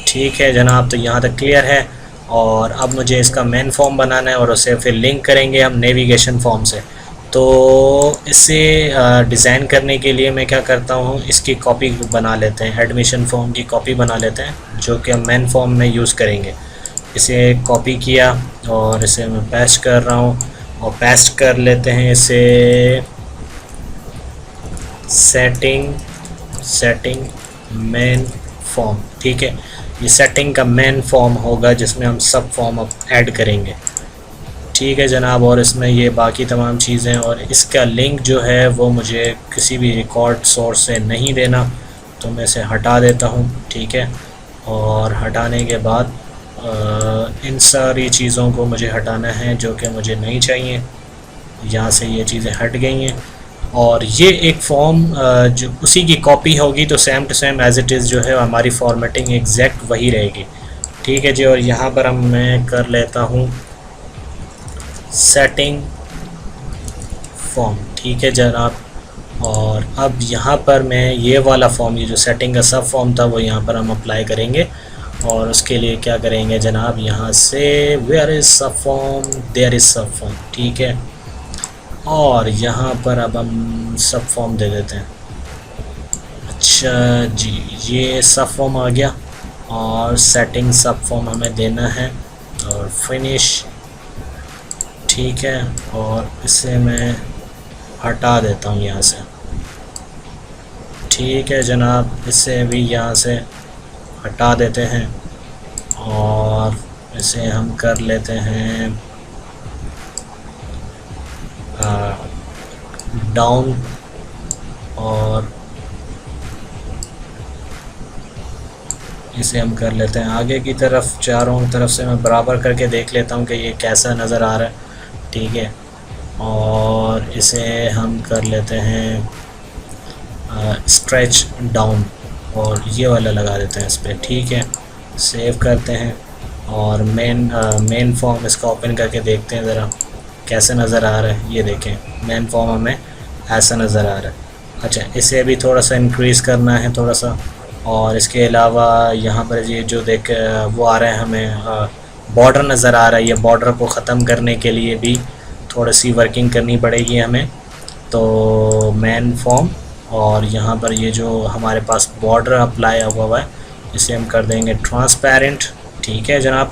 ठीक है जनाब। तो यहाँ तक क्लियर है। और अब मुझे इसका मेन फॉर्म बनाना है और उसे फिर लिंक करेंगे हम नेविगेशन फॉर्म से। तो इसे डिज़ाइन करने के लिए मैं क्या करता हूँ, इसकी कॉपी बना लेते हैं, एडमिशन फॉर्म की कॉपी बना लेते हैं जो कि हम मेन फॉर्म में यूज़ करेंगे। इसे कॉपी किया और इसे मैं पेस्ट कर रहा हूँ, और पेस्ट कर लेते हैं इसे सेटिंग मेन फॉर्म, ठीक है। ये सेटिंग का मेन फॉर्म होगा जिसमें हम सब फॉर्म अब ऐड करेंगे, ठीक है जनाब। और इसमें ये बाकी तमाम चीज़ें, और इसका लिंक जो है वो मुझे किसी भी रिकॉर्ड सोर्स से नहीं देना, तो मैं इसे हटा देता हूँ, ठीक है। और हटाने के बाद इन सारी चीज़ों को मुझे हटाना है जो कि मुझे नहीं चाहिए। यहाँ से ये चीज़ें हट गई हैं, और ये एक फॉर्म जो उसी की कॉपी होगी, तो same to same as it is जो है हमारी फॉर्मेटिंग एग्जैक्ट वही रहेगी, ठीक है जी। और यहाँ पर मैं कर लेता हूँ सेटिंग फॉर्म, ठीक है जनाब। और अब यहाँ पर मैं ये वाला फॉर्म, ये जो सेटिंग का सब फॉर्म था वो यहाँ पर हम अप्लाई करेंगे। और उसके लिए क्या करेंगे जनाब, यहाँ से वेयर इज़ सब फॉर्म, देयर इज़ सब फॉर्म, ठीक है। और यहाँ पर अब हम सब फॉर्म दे देते हैं। अच्छा जी, ये सब फॉर्म आ गया और सेटिंग सब फॉर्म हमें देना है और फिनिश, ठीक है। और इसे मैं हटा देता हूँ यहाँ से, ठीक है जनाब। इसे भी यहाँ से हटा देते हैं और इसे हम कर लेते हैं डाउन, और इसे हम कर लेते हैं आगे की तरफ। चारों तरफ से मैं बराबर करके देख लेता हूँ कि ये कैसा नज़र आ रहा है, ठीक है। और इसे हम कर लेते हैं स्ट्रेच डाउन और ये वाला लगा देते हैं इस पर, ठीक है। सेव करते हैं और मेन फॉर्म इसका ओपन करके देखते हैं ज़रा कैसे नज़र आ रहा है। ये देखें मेन फॉर्म हमें ऐसा नज़र आ रहा है। अच्छा, इसे भी थोड़ा सा इंक्रीज़ करना है थोड़ा सा। और इसके अलावा यहाँ पर ये जो देख वो आ रहा है हमें बॉर्डर नज़र आ रहा है, ये बॉर्डर को ख़त्म करने के लिए भी थोड़ी सी वर्किंग करनी पड़ेगी हमें। तो मेन फॉर्म और यहाँ पर ये जो हमारे पास बॉर्डर अप्लाई हुआ है इसे हम कर देंगे ट्रांसपेरेंट, ठीक है जनाब।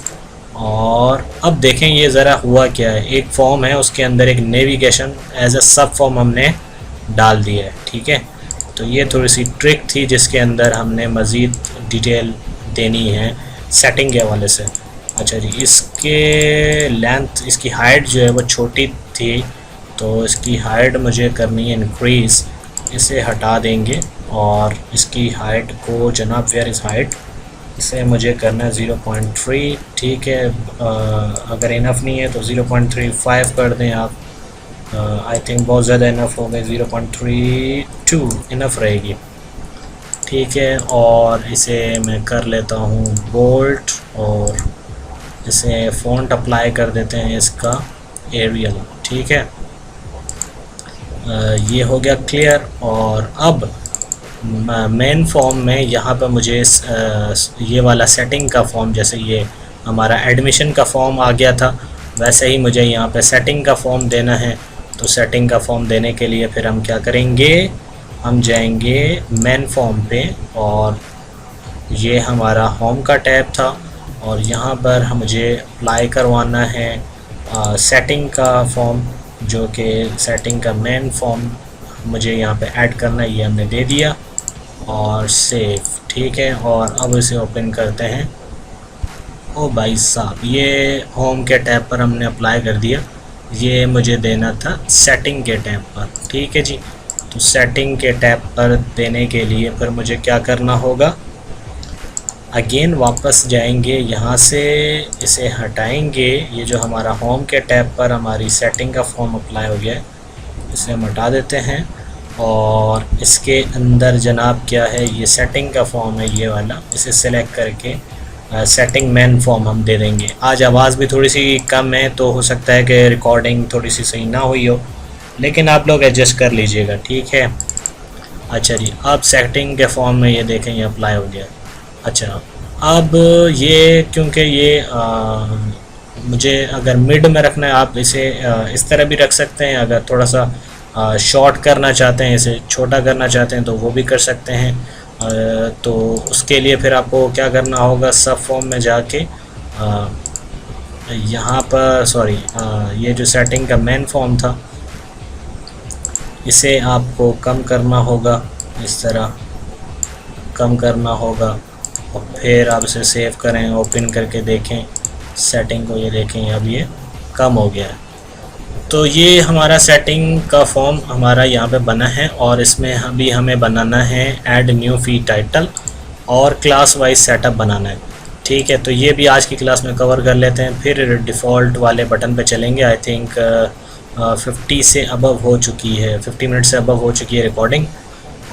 और अब देखें ये ज़रा हुआ क्या है, एक फॉर्म है उसके अंदर एक नेविगेशन एज अ सब फॉर्म हमने डाल दिया है, ठीक है। तो ये थोड़ी सी ट्रिक थी जिसके अंदर हमने मज़ीद डिटेल देनी है सेटिंग के हवाले से। अच्छा जी, इसके लेंथ, इसकी हाइट जो है वो छोटी थी तो इसकी हाइट मुझे करनी है इंक्रीज़। इसे हटा देंगे और इसकी हाइट को जनाब वेयर इज़ हाइट, इसे मुझे करना है 0.3, ठीक है। अगर इनफ नहीं है तो 0.35 कर दें आप। आई थिंक बहुत ज़्यादा इनफ हो गए, 0.32 इनफ रहेगी, ठीक है। और इसे मैं कर लेता हूँ बोल्ट और इसे फ़ॉन्ट अप्लाई कर देते हैं इसका एरियल, ठीक है। ये हो गया क्लियर। और अब मेन फॉर्म में यहाँ पर मुझे ये वाला सेटिंग का फॉर्म, जैसे ये हमारा एडमिशन का फॉर्म आ गया था वैसे ही मुझे यहाँ पे सेटिंग का फॉर्म देना है। तो सेटिंग का फॉर्म देने के लिए फिर हम क्या करेंगे, हम जाएंगे मेन फॉर्म पे और ये हमारा होम का टैब था और यहाँ पर मुझे अप्लाई करवाना है सेटिंग का फॉर्म, जो कि सेटिंग का मेन फॉर्म मुझे यहाँ पे ऐड करना है। ये हमने दे दिया और सेव, ठीक है। और अब इसे ओपन करते हैं। ओ भाई साहब, ये होम के टैब पर हमने अप्लाई कर दिया, ये मुझे देना था सेटिंग के टैब पर, ठीक है जी। तो सेटिंग के टैब पर देने के लिए फिर मुझे क्या करना होगा, अगेन वापस जाएंगे, यहाँ से इसे हटाएंगे। ये जो हमारा होम के टैब पर हमारी सेटिंग का फॉर्म अप्लाई हो गया है इसे हम हटा देते हैं और इसके अंदर जनाब क्या है, ये सेटिंग का फॉर्म है ये वाला, इसे सेलेक्ट करके सेटिंग मेन फॉर्म हम दे देंगे। आज आवाज़ भी थोड़ी सी कम है तो हो सकता है कि रिकॉर्डिंग थोड़ी सी सही ना हुई हो, लेकिन आप लोग एडजस्ट कर लीजिएगा, ठीक है। अच्छा जी, अब सेटिंग के फॉर्म में ये देखें ये अप्लाई हो गया। अच्छा, अब ये क्योंकि ये मुझे अगर मिड में रखना है, आप इसे इस तरह भी रख सकते हैं। अगर थोड़ा सा शॉर्ट करना चाहते हैं, इसे छोटा करना चाहते हैं तो वो भी कर सकते हैं। तो उसके लिए फिर आपको क्या करना होगा, सब फॉर्म में जाके यहाँ पर सॉरी ये जो सेटिंग का मेन फॉर्म था इसे आपको कम करना होगा, इस तरह कम करना होगा और फिर आप इसे सेव करें, ओपन करके देखें सेटिंग को, ये देखें अब ये कम हो गया है। तो ये हमारा सेटिंग का फॉर्म हमारा यहाँ पे बना है और इसमें अभी हमें बनाना है ऐड न्यू फीड टाइटल और क्लास वाइज सेटअप बनाना है, ठीक है। तो ये भी आज की क्लास में कवर कर लेते हैं, फिर डिफ़ॉल्ट वाले बटन पे चलेंगे। आई थिंक 50 से अबव हो चुकी है, 50 मिनट से अबव हो चुकी है रिकॉर्डिंग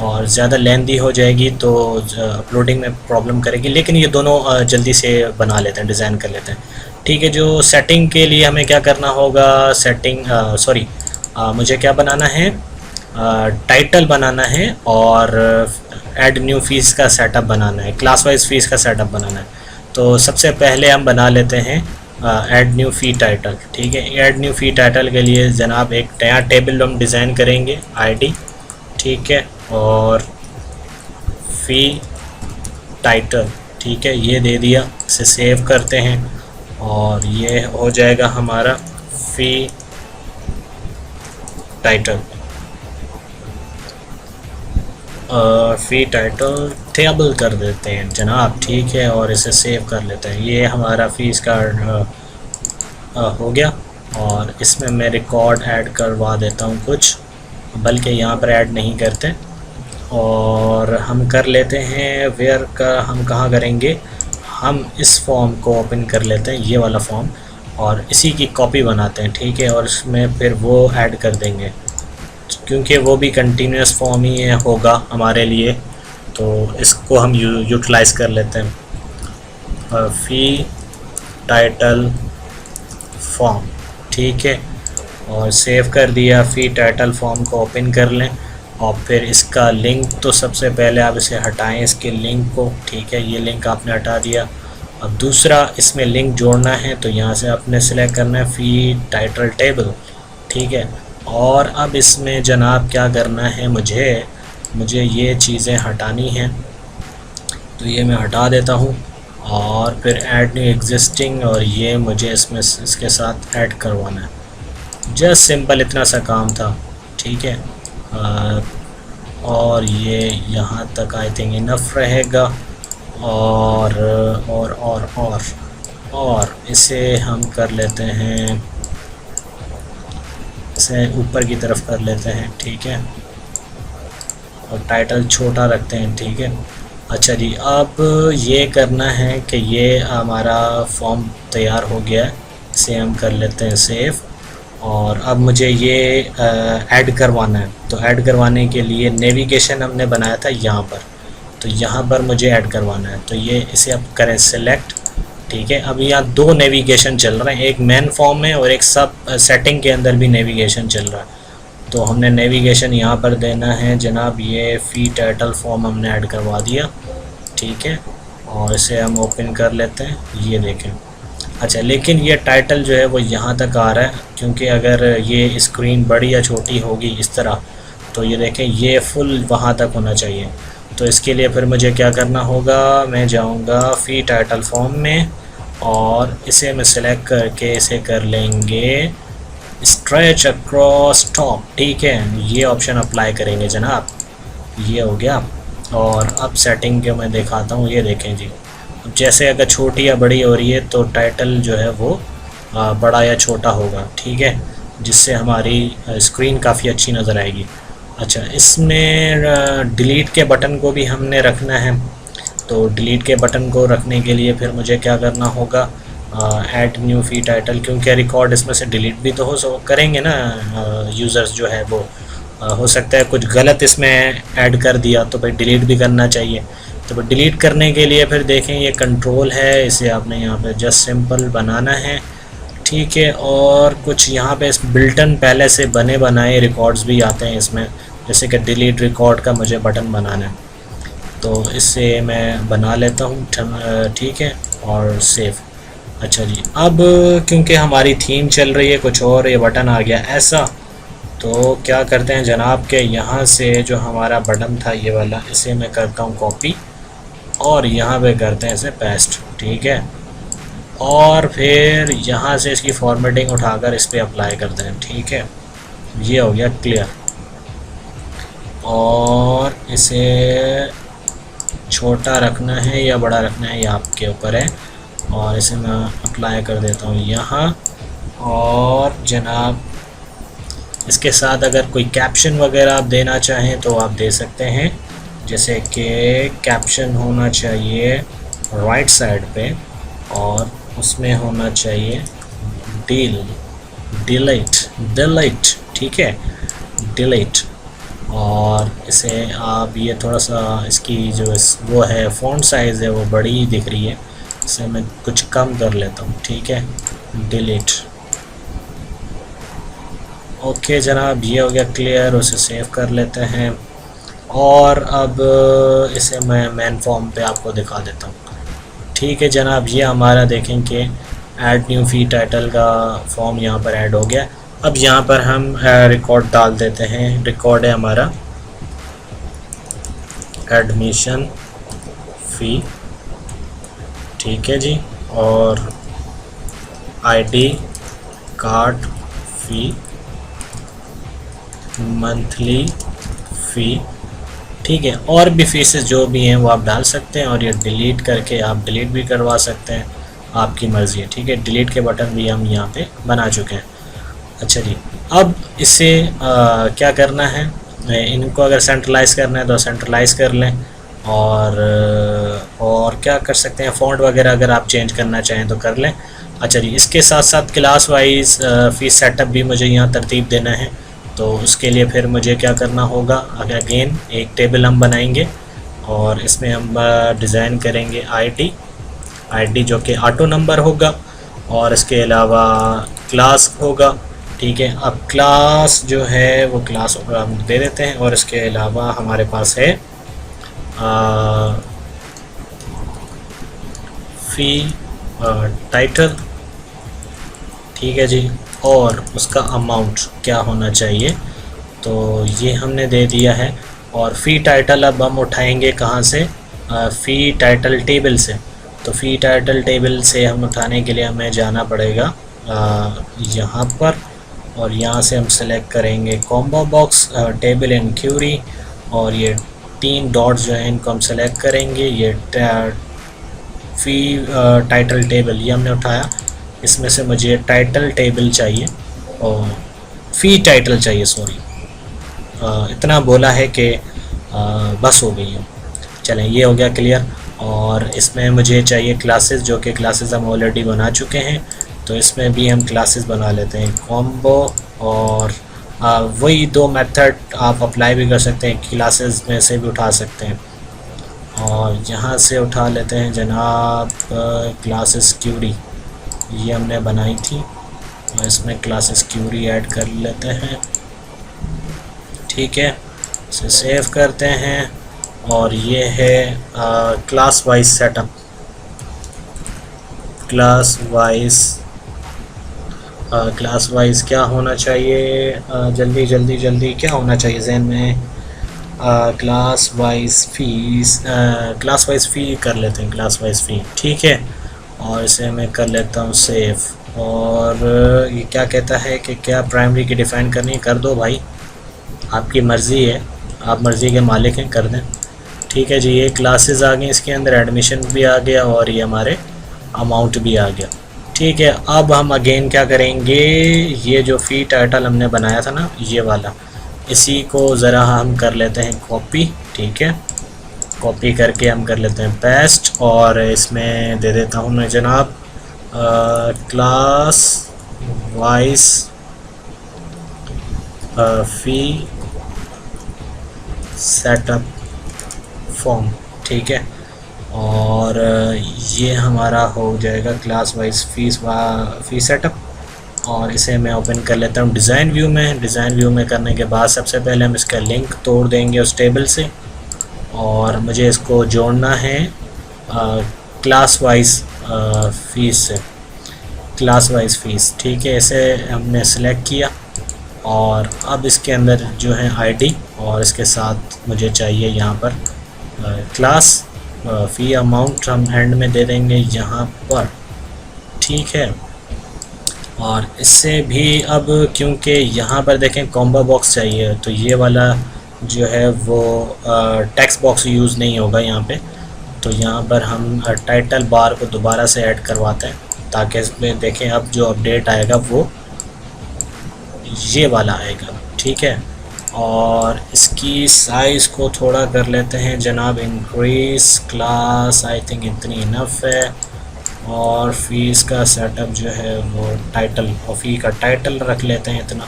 और ज़्यादा लेंथी हो जाएगी तो अपलोडिंग में प्रॉब्लम करेगी, लेकिन ये दोनों जल्दी से बना लेते हैं, डिज़ाइन कर लेते हैं, ठीक है। जो सेटिंग के लिए हमें क्या करना होगा, सेटिंग मुझे क्या बनाना है, टाइटल बनाना है और ऐड न्यू फीस का सेटअप बनाना है, क्लास वाइज फीस का सेटअप बनाना है। तो सबसे पहले हम बना लेते हैं ऐड न्यू फ़ी टाइटल। ठीक है, ऐड न्यू फ़ी टाइटल के लिए जनाब एक नया टेबल हम डिज़ाइन करेंगे, आईडी। ठीक है, और फ़ी टाइटल, ठीक है, ये दे दिया। इसे सेव करते हैं और ये हो जाएगा हमारा फ़ी टाइटल। फ़ी टाइटल टेबल कर देते हैं जनाब। ठीक है, और इसे सेव कर लेते हैं। ये हमारा फ़ीस का हो गया। और इसमें मैं रिकॉर्ड ऐड करवा देता हूँ कुछ, बल्कि यहाँ पर ऐड नहीं करते। और हम कर लेते हैं वेयर का, हम कहाँ करेंगे, हम इस फॉर्म को ओपन कर लेते हैं, ये वाला फॉर्म, और इसी की कॉपी बनाते हैं। ठीक है, और इसमें फिर वो ऐड कर देंगे, क्योंकि वो भी कंटिन्यूस फॉर्म ही होगा हमारे लिए, तो इसको हम यूटिलाइज़ कर लेते हैं। फ़ी टाइटल फॉर्म, ठीक है, और सेव कर दिया। फ़ी टाइटल फॉर्म को ओपन कर लें और फिर इसका लिंक, तो सबसे पहले आप इसे हटाएं, इसके लिंक को। ठीक है, ये लिंक आपने हटा दिया। अब दूसरा इसमें लिंक जोड़ना है, तो यहाँ से आपने सेलेक्ट करना है फ़ी टाइटल टेबल। ठीक है, और अब इसमें जनाब क्या करना है, मुझे ये चीज़ें हटानी हैं, तो ये मैं हटा देता हूँ। और फिर ऐड न्यू एग्जिस्टिंग, और ये मुझे इसमें इसके साथ ऐड करवाना है। जस्ट सिंपल इतना सा काम था। ठीक है, और ये यहाँ तक आई थिंक इनफ रहेगा। और इसे हम कर लेते हैं, इसे ऊपर की तरफ कर लेते हैं। ठीक है, और टाइटल छोटा रखते हैं। ठीक है, अच्छा जी, अब ये करना है कि ये हमारा फॉर्म तैयार हो गया है, इसे हम कर लेते हैं सेव। और अब मुझे ये ऐड करवाना है, तो ऐड करवाने के लिए नेविगेशन हमने बनाया था यहाँ पर, तो यहाँ पर मुझे ऐड करवाना है, तो ये इसे अब करें सेलेक्ट। ठीक है, अब यहाँ दो नेविगेशन चल रहे हैं, एक मेन फॉर्म में और एक सब सेटिंग के अंदर भी नेविगेशन चल रहा है। तो हमने नेविगेशन यहाँ पर देना है जनाब, ये फ़ी टाइटल फॉर्म हमने ऐड करवा दिया। ठीक है, और इसे हम ओपन कर लेते हैं, ये देखें। अच्छा, लेकिन ये टाइटल जो है वो यहाँ तक आ रहा है, क्योंकि अगर ये स्क्रीन बड़ी या छोटी होगी इस तरह, तो ये देखें ये फुल वहाँ तक होना चाहिए। तो इसके लिए फिर मुझे क्या करना होगा, मैं जाऊँगा फ़ी टाइटल फॉर्म में और इसे मैं सिलेक्ट करके इसे कर लेंगे स्ट्रेच अक्रॉस टॉप। ठीक है, ये ऑप्शन अप्लाई करेंगे जनाब, ये हो गया। और अब सेटिंग के मैं दिखाता हूँ, ये देखें जी, जैसे अगर छोटी या बड़ी हो रही है तो टाइटल जो है वो बड़ा या छोटा होगा। ठीक है, जिससे हमारी स्क्रीन काफ़ी अच्छी नज़र आएगी। अच्छा, इसमें डिलीट के बटन को भी हमने रखना है, तो डिलीट के बटन को रखने के लिए फिर मुझे क्या करना होगा, ऐड न्यू फ़ी टाइटल, क्योंकि रिकॉर्ड इसमें से डिलीट भी तो करेंगे ना यूज़र्स जो है वो, हो सकता है कुछ गलत इसमें ऐड कर दिया, तो भाई डिलीट भी करना चाहिए। तो डिलीट करने के लिए फिर देखें ये कंट्रोल है, इसे आपने यहाँ पे जस्ट सिंपल बनाना है। ठीक है, और कुछ यहाँ पे इस बिल्टन पहले से बने बनाए रिकॉर्ड्स भी आते हैं इसमें, जैसे कि डिलीट रिकॉर्ड का मुझे बटन बनाना है, तो इससे मैं बना लेता हूँ। ठीक है, और सेव। अच्छा जी, अब क्योंकि हमारी थीम चल रही है कुछ और, ये बटन आ गया ऐसा, तो क्या करते हैं जनाब के यहाँ से जो हमारा बटन था ये वाला, इसे मैं करता हूँ कॉपी और यहाँ पे करते हैं इसे पेस्ट। ठीक है, और फिर यहाँ से इसकी फॉर्मेटिंग उठाकर इस पर अप्लाई करते हैं। ठीक है, ये हो गया क्लियर। और इसे छोटा रखना है या बड़ा रखना है ये आपके ऊपर है, और इसे मैं अप्लाई कर देता हूँ यहाँ। और जनाब इसके साथ अगर कोई कैप्शन वगैरह आप देना चाहें तो आप दे सकते हैं, जैसे कि कैप्शन होना चाहिए राइट साइड पे और उसमें होना चाहिए डिलीट। ठीक है, डिलीट। और इसे आप ये थोड़ा सा इसकी जो वो है फ़ॉन्ट साइज़ है वो बड़ी दिख रही है, इसे मैं कुछ कम कर लेता हूँ। ठीक है, डिलीट। ओके जनाब, ये हो गया क्लियर, उसे सेव कर लेते हैं। और अब इसे मैं मेन फॉर्म पे आपको दिखा देता हूँ। ठीक है जनाब, ये हमारा देखें कि ऐड न्यू फ़ी टाइटल का फॉर्म यहाँ पर ऐड हो गया। अब यहाँ पर हम रिकॉर्ड डाल देते हैं। रिकॉर्ड है हमारा एडमिशन फ़ी, ठीक है जी, और आईडी कार्ड फ़ी, मंथली फ़ी, ठीक है। और भी फीसेस जो भी हैं वो आप डाल सकते हैं, और ये डिलीट करके आप डिलीट भी करवा सकते हैं, आपकी मर्ज़ी है, ठीक है। डिलीट के बटन भी हम यहाँ पे बना चुके हैं। अच्छा जी, अब इसे क्या करना है, इनको अगर सेंट्रलाइज़ करना है तो सेंट्रलाइज़ कर लें, और क्या कर सकते हैं, फ़ॉन्ट वगैरह अगर आप चेंज करना चाहें तो कर लें। अच्छा जी, इसके साथ साथ क्लास वाइज फ़ीस सेटअप भी मुझे यहाँ तरतीब देना है, तो उसके लिए फिर मुझे क्या करना होगा, अगेन एक टेबल हम बनाएंगे और इसमें हम डिज़ाइन करेंगे आईडी जो कि ऑटो नंबर होगा, और इसके अलावा क्लास होगा, ठीक है। अब क्लास जो है वो क्लास हम दे देते हैं, और इसके अलावा हमारे पास है फ़ी टाइटल, ठीक है जी, और उसका अमाउंट क्या होना चाहिए, तो ये हमने दे दिया है। और फ़ी टाइटल अब हम उठाएंगे कहाँ से, फ़ी टाइटल टेबल से। तो फ़ी टाइटल टेबल से हम उठाने के लिए हमें जाना पड़ेगा यहाँ पर, और यहाँ से हम सेलेक्ट करेंगे combo box table and query, और ये 3 डॉट्स जो हैं इनको हम सेलेक्ट करेंगे। ये फ़ी टाइटल टेबल ये हमने उठाया, इसमें से मुझे टाइटल टेबल चाहिए, और फ़ी टाइटल चाहिए, सॉरी इतना बोला है कि बस हो गई है। चलें, ये हो गया क्लियर। और इसमें मुझे चाहिए क्लासेस, जो कि क्लासेस हम ऑलरेडी बना चुके हैं, तो इसमें भी हम क्लासेस बना लेते हैं कॉम्बो, और वही 2 मेथड आप अप्लाई भी कर सकते हैं, क्लासेस में से भी उठा सकते हैं। और यहाँ से उठा लेते हैं जनाब क्लासेस क्यूरी, ये हमने बनाई थी, और इसमें क्लासेस क्यूरी ऐड कर लेते हैं, ठीक है। इसे सेव करते हैं, और ये है class wise setup, class wise क्या होना चाहिए, जल्दी क्या होना चाहिए जहन में, क्लास वाइज फ़ी कर लेते हैं, क्लास वाइज फ़ी, ठीक है। और इसे मैं कर लेता हूँ सेव। और ये क्या कहता है कि क्या प्राइमरी की डिफ़ाइन करनी है, कर दो भाई, आपकी मर्ज़ी है, आप मर्ज़ी के मालिक हैं, कर दें, ठीक है जी। ये क्लासेस आ गई, इसके अंदर एडमिशन भी आ गया, और ये हमारे अमाउंट भी आ गया, ठीक है। अब हम अगेन क्या करेंगे, ये जो फ़ी टाइटल हमने बनाया था ना, ये वाला, इसी को ज़रा हम कर लेते हैं कॉपी, ठीक है। कॉपी करके हम कर लेते हैं पेस्ट, और इसमें दे देता हूँ मैं जनाब क्लास वाइज फ़ी सेटअप फॉर्म, ठीक है। और ये हमारा हो जाएगा क्लास वाइज फ़ी सेटअप, और इसे मैं ओपन कर लेता हूँ डिज़ाइन व्यू में। डिज़ाइन व्यू में करने के बाद सबसे पहले हम इसका लिंक तोड़ देंगे उस टेबल से, और मुझे इसको जोड़ना है क्लास वाइज फ़ीस से, क्लास वाइज फ़ीस, ठीक है। इसे हमने सेलेक्ट किया, और अब इसके अंदर जो है आईडी, और इसके साथ मुझे चाहिए यहाँ पर क्लास फ़ी अमाउंट हम एंड में दे देंगे यहाँ पर, ठीक है। और इससे भी अब क्योंकि यहाँ पर देखें कॉम्बो बॉक्स चाहिए, तो ये वाला जो है वो टेक्स्ट बॉक्स यूज़ नहीं होगा यहाँ पे, तो यहाँ पर हम टाइटल बार को दोबारा से ऐड करवाते हैं, ताकि इसमें देखें अब जो अपडेट आएगा वो ये वाला आएगा, ठीक है। और इसकी साइज़ को थोड़ा कर लेते हैं जनाब इंक्रीज़, क्लास आई थिंक इतनी इनफ है, और फ़ीस का सेटअप जो है वो टाइटल, और फ़ी का टाइटल रख लेते हैं इतना,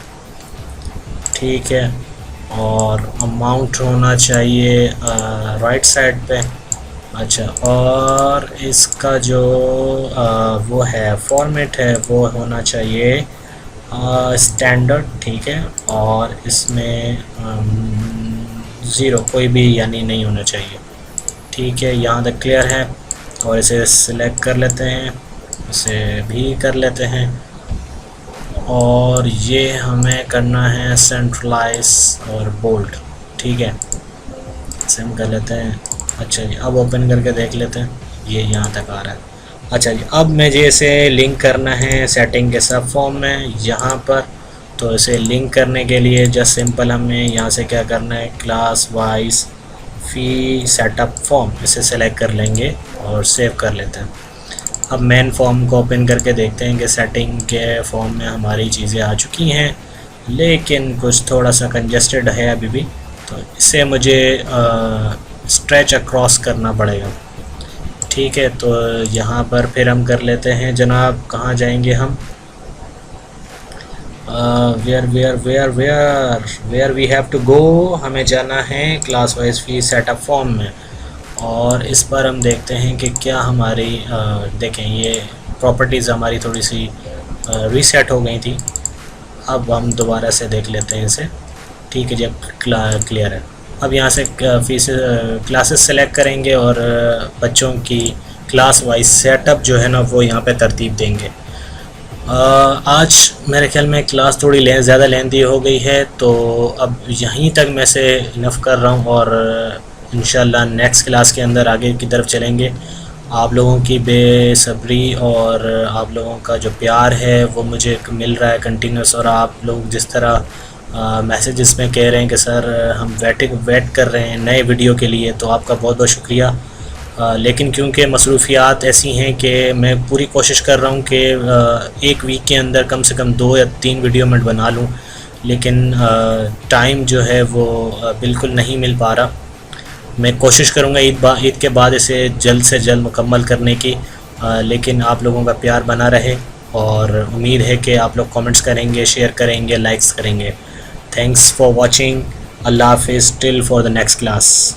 ठीक है। और अमाउंट होना चाहिए राइट साइड पे, अच्छा। और इसका जो वो है फॉर्मेट है वो होना चाहिए स्टैंडर्ड, ठीक है। और इसमें 0 कोई भी यानी नहीं होना चाहिए, ठीक है। यहाँ तक क्लियर है। और इसे सिलेक्ट कर लेते हैं, इसे भी कर लेते हैं, और ये हमें करना है सेंट्रलाइज और बोल्ड। ठीक है, इसे हम कर लेते हैं। अच्छा जी, अब ओपन करके देख लेते हैं, ये यहाँ तक आ रहा है। अच्छा जी, अब मुझे इसे लिंक करना है सेटिंग के सब फॉर्म में यहाँ पर। तो इसे लिंक करने के लिए जस्ट सिंपल हमें यहाँ से क्या करना है, class wise fee setup form, इसे सेलेक्ट कर लेंगे और सेव कर लेते हैं। अब मेन फॉर्म को ओपन करके देखते हैं कि सेटिंग के फॉर्म में हमारी चीज़ें आ चुकी हैं, लेकिन कुछ थोड़ा सा कंजस्टेड है अभी भी, तो इसे मुझे स्ट्रेच अक्रॉस करना पड़ेगा। ठीक है, तो यहाँ पर फिर हम कर लेते हैं जनाब, कहाँ जाएंगे हम, where we have to go, हमें जाना है class wise fee setup form में। और इस पर हम देखते हैं कि क्या हमारी देखें, ये प्रॉपर्टीज़ हमारी थोड़ी सी रीसेट हो गई थी। अब हम दोबारा से देख लेते हैं इसे। ठीक है, जब क्लियर है, अब यहाँ से फीस क्लासेस सेलेक्ट करेंगे और बच्चों की क्लास वाइज सेटअप जो है ना वो यहाँ पे तरतीब देंगे। आज मेरे ख्याल में क्लास थोड़ी ज़्यादा लेंथी हो गई है, तो अब यहीं तक मैं से इनफ कर रहा हूँ और इंशाल्लाह नेक्स्ट क्लास के अंदर आगे की तरफ चलेंगे। आप लोगों की बेसब्री और आप लोगों का जो प्यार है वो मुझे मिल रहा है कंटिन्यूस, और आप लोग जिस तरह मैसेजेस में कह रहे हैं कि सर हम वेट कर रहे हैं नए वीडियो के लिए, तो आपका बहुत बहुत शुक्रिया। लेकिन क्योंकि मसरूफियात ऐसी हैं कि मैं पूरी कोशिश कर रहा हूँ कि एक वीक के अंदर कम से कम 2 या 3 वीडियो मैं बना लूँ, लेकिन टाइम जो है वो बिल्कुल नहीं मिल पा रहा। मैं कोशिश करूँगा ईद के बाद इसे जल्द से जल्द मुकम्मल करने की, लेकिन आप लोगों का प्यार बना रहे और उम्मीद है कि आप लोग कमेंट्स करेंगे, शेयर करेंगे, लाइक्स करेंगे। Thanks for watching. अल्लाह हाफिज़ till for the next class.